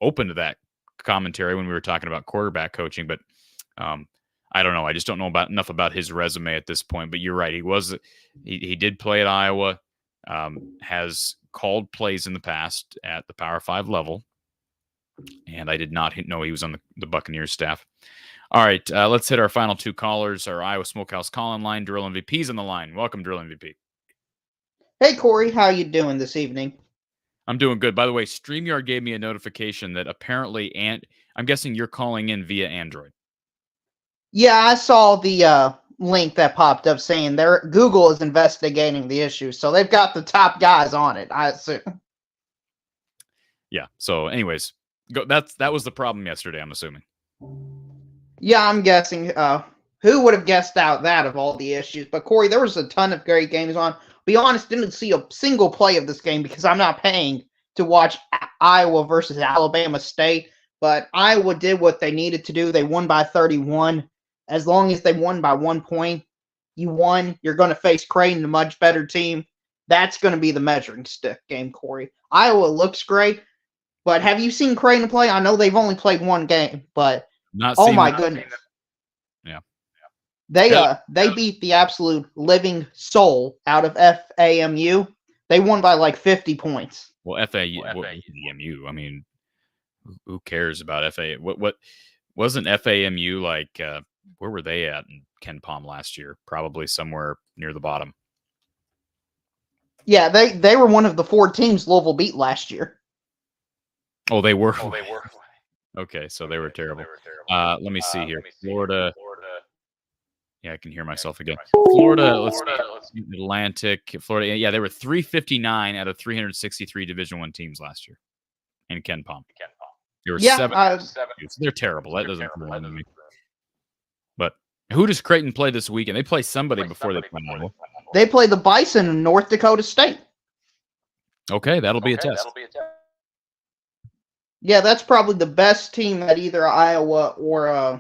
open to that commentary when we were talking about quarterback coaching, but I don't know. I just don't know enough about his resume at this point. But you're right. He did play at Iowa, has called plays in the past at the Power 5 level. And I did not know he was on the Buccaneers staff. All right, let's hit our final two callers. Our Iowa Smokehouse call-in line. Drill MVP's on the line. Welcome, Drill MVP. Hey, Cory. How you doing this evening? I'm doing good. By the way, StreamYard gave me a notification that apparently, I'm guessing you're calling in via Android. Yeah, I saw the link that popped up saying Google is investigating the issue, so they've got the top guys on it, I assume. Yeah. So, anyways, that was the problem yesterday, I'm assuming. Yeah, I'm guessing. Who would have guessed out that of all the issues? But Cory, there was a ton of great games on. Be honest, didn't see a single play of this game because I'm not paying to watch Iowa versus Alabama State. But Iowa did what they needed to do. They won by 31. As long as they won by 1 point, you won. You're going to face Creighton, a much better team. That's going to be the measuring stick game, Cory. Iowa looks great, but have you seen Creighton play? I know they've only played one game, but oh my goodness. Yeah. They beat the absolute living soul out of FAMU. They won by like 50 points. Well, FAMU. I mean, who cares about FA? What wasn't FAMU like? Where were they at in Ken Palm last year? Probably somewhere near the bottom. Yeah, they were one of the 4 teams Louisville beat last year. Oh, they were. Okay, so they were terrible. Let me see here. Florida. Yeah, I can hear myself again. Florida, let's see, Atlantic, Florida. Yeah, they were 359 out of 363 Division I teams last year in Ken Palm. They were 7. They're terrible. That doesn't come to me. But who does Creighton play this weekend? They play somebody before they play Iowa. They play the Bison in North Dakota State. Okay, that'll be a test. Yeah, that's probably the best team that either Iowa or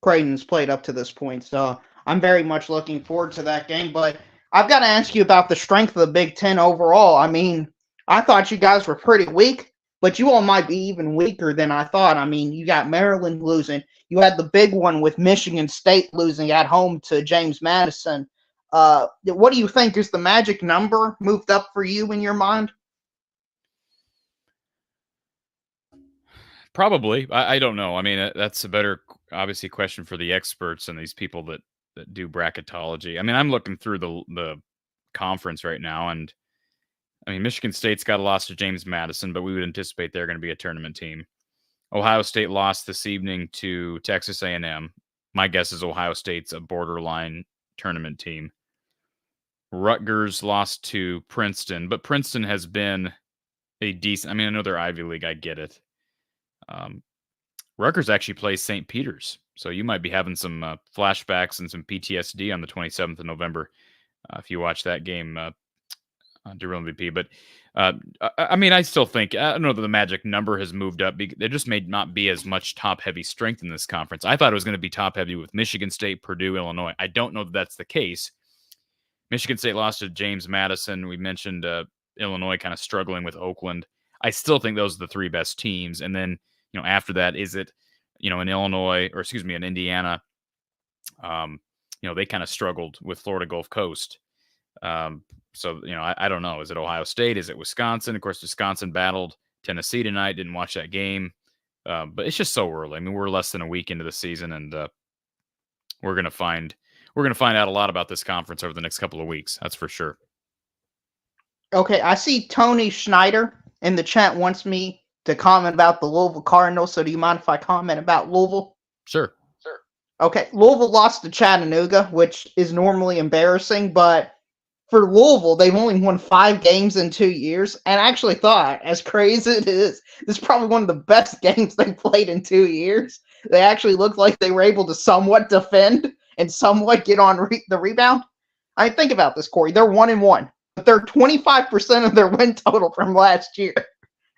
Creighton's played up to this point. So I'm very much looking forward to that game. But I've got to ask you about the strength of the Big Ten overall. I mean, I thought you guys were pretty weak, but you all might be even weaker than I thought. I mean, you got Maryland losing. You had the big one with Michigan State losing at home to James Madison. What do you think? Is the magic number moved up for you in your mind? Probably. I don't know. I mean, that's a better, obviously, question for the experts and these people that do bracketology. I mean, I'm looking through the conference right now, and I mean, Michigan State's got a loss to James Madison, but we would anticipate they're going to be a tournament team. Ohio State lost this evening to Texas A&M. My guess is Ohio State's a borderline tournament team. Rutgers lost to Princeton, but Princeton has been a decent. I mean, I know they're Ivy League. I get it. Rutgers actually plays St. Peter's, so you might be having some flashbacks and some PTSD on the 27th of November if you watch that game on Drill MVP. But I mean, I still think, I don't know that the magic number has moved up. There just may not be as much top-heavy strength in this conference. I thought it was going to be top-heavy with Michigan State, Purdue, Illinois. I don't know that that's the case. Michigan State lost to James Madison. We mentioned Illinois kind of struggling with Oakland. I still think those are the 3 best teams. And then, you know, after that, is it, you know, in Illinois, or excuse me, in Indiana, you know, they kind of struggled with Florida Gulf Coast. So, you know, I don't know. Is it Ohio State? Is it Wisconsin? Of course, Wisconsin battled Tennessee tonight. Didn't watch that game, but it's just so early. I mean, we're less than a week into the season, and we're gonna find out a lot about this conference over the next couple of weeks. That's for sure. Okay, I see Tony Schneider in the chat wants me to comment about the Louisville Cardinals. So do you mind if I comment about Louisville? Sure. Okay, Louisville lost to Chattanooga, which is normally embarrassing, but for Louisville, they've only won 5 games in 2 years. And I actually thought, as crazy as it is, this is probably one of the best games they played in 2 years. They actually looked like they were able to somewhat defend and somewhat get on the rebound. I mean, think about this, Corey. They're 1-1, but they're 25% of their win total from last year.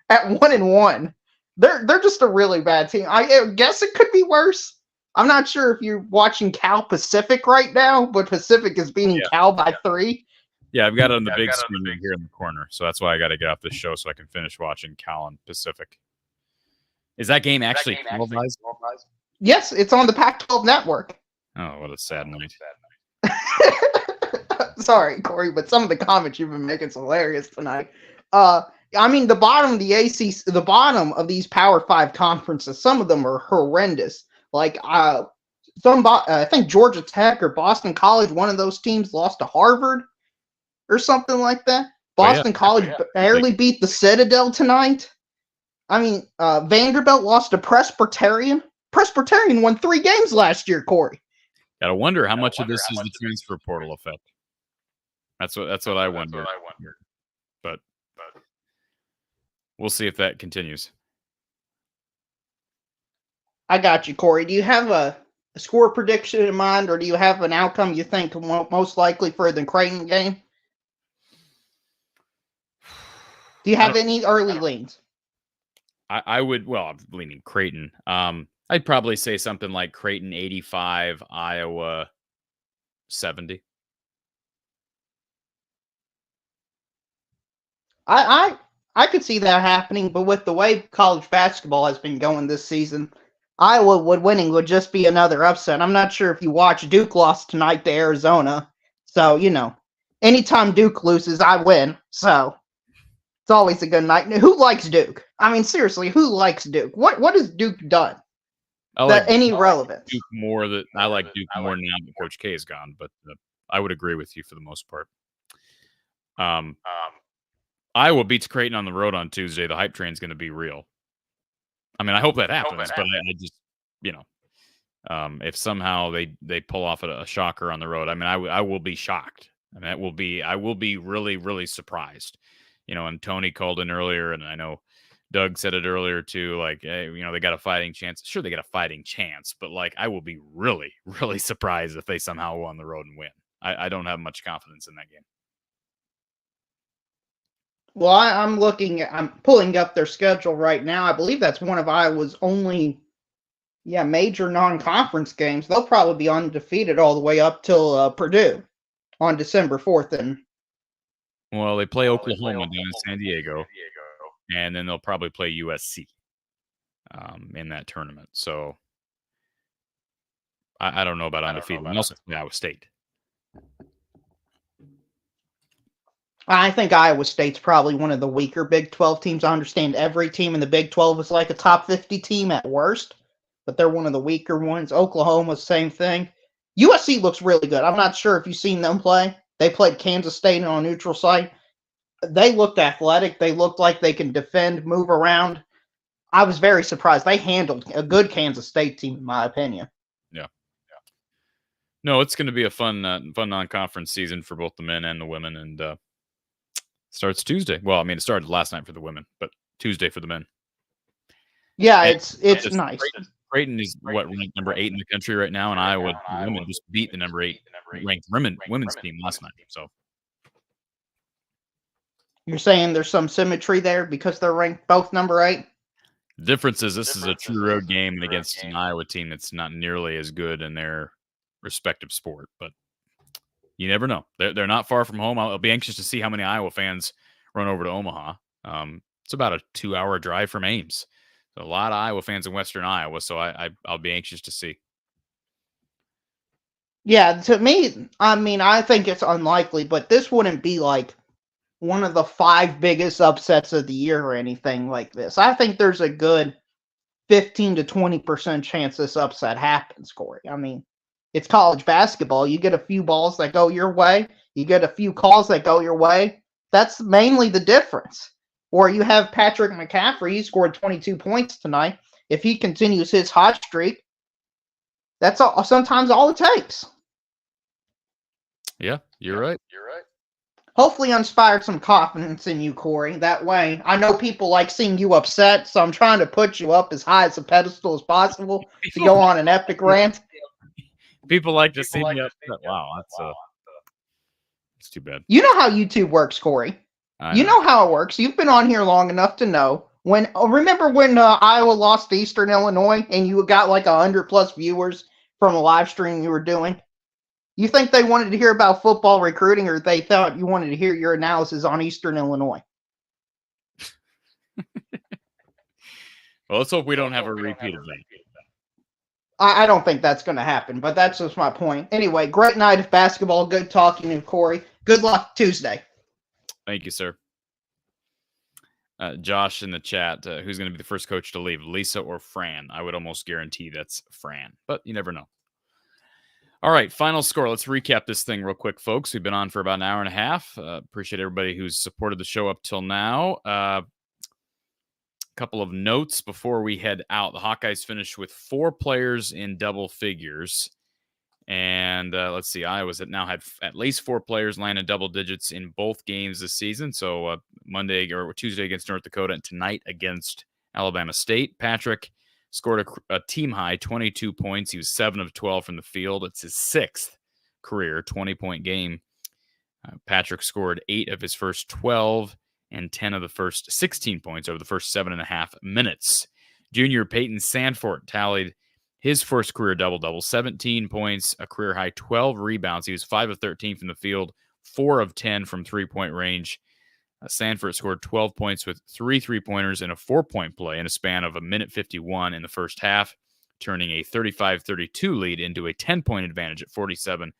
At 1-1, they're just a really bad team. I guess it could be worse. I'm not sure if you're watching Cal Pacific right now, but Pacific is beating Cal by 3. Yeah, I've got it on the big screen here in the corner, so that's why I got to get off this show so I can finish watching Cal and Pacific. Is that game actually televised? Yes, it's on the Pac-12 network. Oh, what a sad night. Sorry, Corey, but some of the comments you've been making is hilarious tonight. I mean, the bottom of the ACC, the bottom of these Power 5 conferences, some of them are horrendous. Like, I think Georgia Tech or Boston College, one of those teams lost to Harvard or something like that. Boston College barely beat the Citadel tonight. I mean, Vanderbilt lost to Presbyterian. Presbyterian won 3 games last year, Corey. Gotta wonder how much of this is the transfer portal effect. That's what I wonder. But we'll see if that continues. I got you, Corey. Do you have a score prediction in mind, or do you have an outcome you think most likely for the Creighton game? Do you have any early leans? I would, well, I'm leaning Creighton. I'd probably say something like Creighton 85, Iowa 70. I could see that happening, but with the way college basketball has been going this season, Iowa winning would just be another upset. I'm not sure if you watch. Duke lost tonight to Arizona. So, anytime Duke loses, I win. So, it's always a good night. Who likes Duke? I mean, seriously, who likes Duke? What has Duke done? Any relevance? Duke more I like Duke more now that Coach K is gone, but I would agree with you for the most part. Iowa beats Creighton on the road on Tuesday. The hype train's going to be real. I mean, I hope that happens, but I just, if somehow they pull off a shocker on the road, I mean, I will be shocked. I mean, I will be really, really surprised. And Tony called in earlier, and I know Doug said it earlier too, like, hey, they got a fighting chance. Sure, they got a fighting chance, but like, I will be really, really surprised if they somehow go on the road and win. I don't have much confidence in that game. Well, I'm pulling up their schedule right now. I believe that's one of Iowa's only, major non-conference games. They'll probably be undefeated all the way up till Purdue on December 4th. Well, they play Oklahoma down in San Diego, and then they'll probably play USC in that tournament. So I don't know about undefeated. And also Iowa State. I think Iowa State's probably one of the weaker Big 12 teams. I understand every team in the Big 12 is like a top 50 team at worst, but they're one of the weaker ones. Oklahoma, same thing. USC looks really good. I'm not sure if you've seen them play. They played Kansas State on a neutral site. They looked athletic. They looked like they can defend, move around. I was very surprised. They handled a good Kansas State team, in my opinion. Yeah. No, it's going to be a fun non-conference season for both the men and the women, and starts Tuesday. Well, I mean, it started last night for the women, but Tuesday for the men. Yeah, it's nice. Creighton is ranked number 8 in the country right now, and Iowa women just beat the number 8 ranked women's team last night. So you're saying there's some symmetry there because they're ranked both number 8? The difference is this is a true road game against an Iowa team that's not nearly as good in their respective sport, but you never know. They're not far from home. I'll be anxious to see how many Iowa fans run over to Omaha. It's about a 2-hour drive from Ames. So a lot of Iowa fans in Western Iowa, so I'll be anxious to see. Yeah, to me, I mean, I think it's unlikely, but this wouldn't be like one of the 5 biggest upsets of the year or anything like this. I think there's a good 15 to 20% chance this upset happens, Corey. I mean, it's college basketball. You get a few balls that go your way. You get a few calls that go your way. That's mainly the difference. Or you have Patrick McCaffery. He scored 22 points tonight. If he continues his hot streak, that's sometimes all it takes. Yeah, you're right. Hopefully inspired some confidence in you, Corey. That way, I know people like seeing you upset, so I'm trying to put you up as high as a pedestal as possible to go on an epic rant. People like to see me upset. Wow, that's too bad. You know how YouTube works, Corey. You know how it works. You've been on here long enough to know. Remember when Iowa lost to Eastern Illinois and you got like 100+ viewers from a live stream you were doing? You think they wanted to hear about football recruiting, or they thought you wanted to hear your analysis on Eastern Illinois? Well, let's hope we don't have a repeat of that. I don't think that's going to happen, but that's just my point. Anyway, great night of basketball. Good talking to you, Corey. Good luck Tuesday. Thank you, sir. Josh in the chat, who's going to be the first coach to leave, Lisa or Fran? I would almost guarantee that's Fran, but you never know. All right, final score. Let's recap this thing real quick, folks. We've been on for about an hour and a half. Appreciate everybody who's supported the show up till now. Couple of notes before we head out. The Hawkeyes finished with 4 players in double figures. And let's see, Iowa's now had at least 4 players land in double digits in both games this season. So Monday or Tuesday against North Dakota and tonight against Alabama State. Patrick scored a team high 22 points. He was 7 of 12 from the field. It's his 6th career 20-point game. Patrick scored 8 of his first 12 and 10 of the first 16 points over the first 7.5 minutes. Junior Peyton Sandfort tallied his first career double-double, 17 points, a career-high 12 rebounds. He was 5 of 13 from the field, 4 of 10 from three-point range. Sandfort scored 12 points with 3 three-pointers and a 4-point play in a span of 1:51 in the first half, turning a 35-32 lead into a 10-point advantage at 47-37.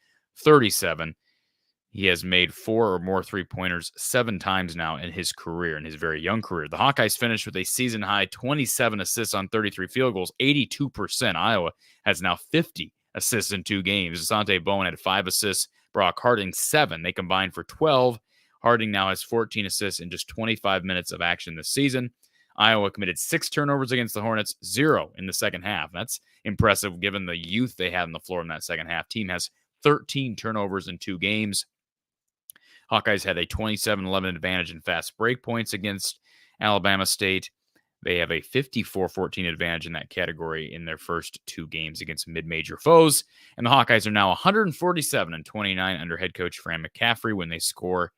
He has made 4 or more three-pointers 7 times now in his career, in his very young career. The Hawkeyes finished with a season-high 27 assists on 33 field goals, 82%. Iowa has now 50 assists in 2 games. Asante Bowen had 5 assists, Brock Harding 7. They combined for 12. Harding now has 14 assists in just 25 minutes of action this season. Iowa committed 6 turnovers against the Hornets, 0 in the second half. That's impressive given the youth they had on the floor in that second half. Team has 13 turnovers in 2 games. Hawkeyes had a 27-11 advantage in fast break points against Alabama State. They have a 54-14 advantage in that category in their first 2 games against mid-major foes. And the Hawkeyes are now 147-29 under head coach Fran McCaffery when they score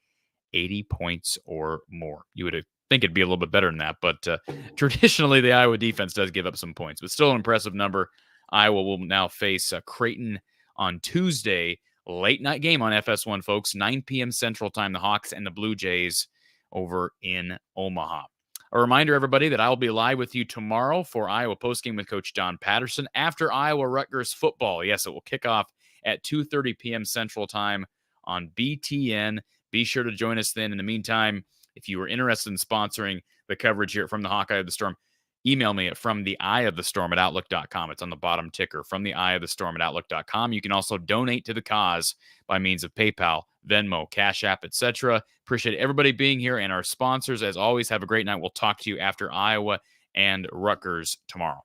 80 points or more. You would think it'd be a little bit better than that, but traditionally the Iowa defense does give up some points, but still an impressive number. Iowa will now face Creighton on Tuesday. Late night game on FS1, folks. 9 p.m. Central Time, the Hawks and the Blue Jays over in Omaha. A reminder, everybody, that I'll be live with you tomorrow for Iowa Postgame with Coach John Patterson after Iowa-Rutgers football. Yes, it will kick off at 2:30 p.m. Central Time on BTN. Be sure to join us then. In the meantime, if you are interested in sponsoring the coverage here from the Hawkeye of the Storm, email me at fromtheeyeofthestorm@outlook.com. It's on the bottom ticker, fromtheeyeofthestorm@outlook.com. You can also donate to the cause by means of PayPal, Venmo, Cash App, etc. Appreciate everybody being here and our sponsors. As always, have a great night. We'll talk to you after Iowa and Rutgers tomorrow.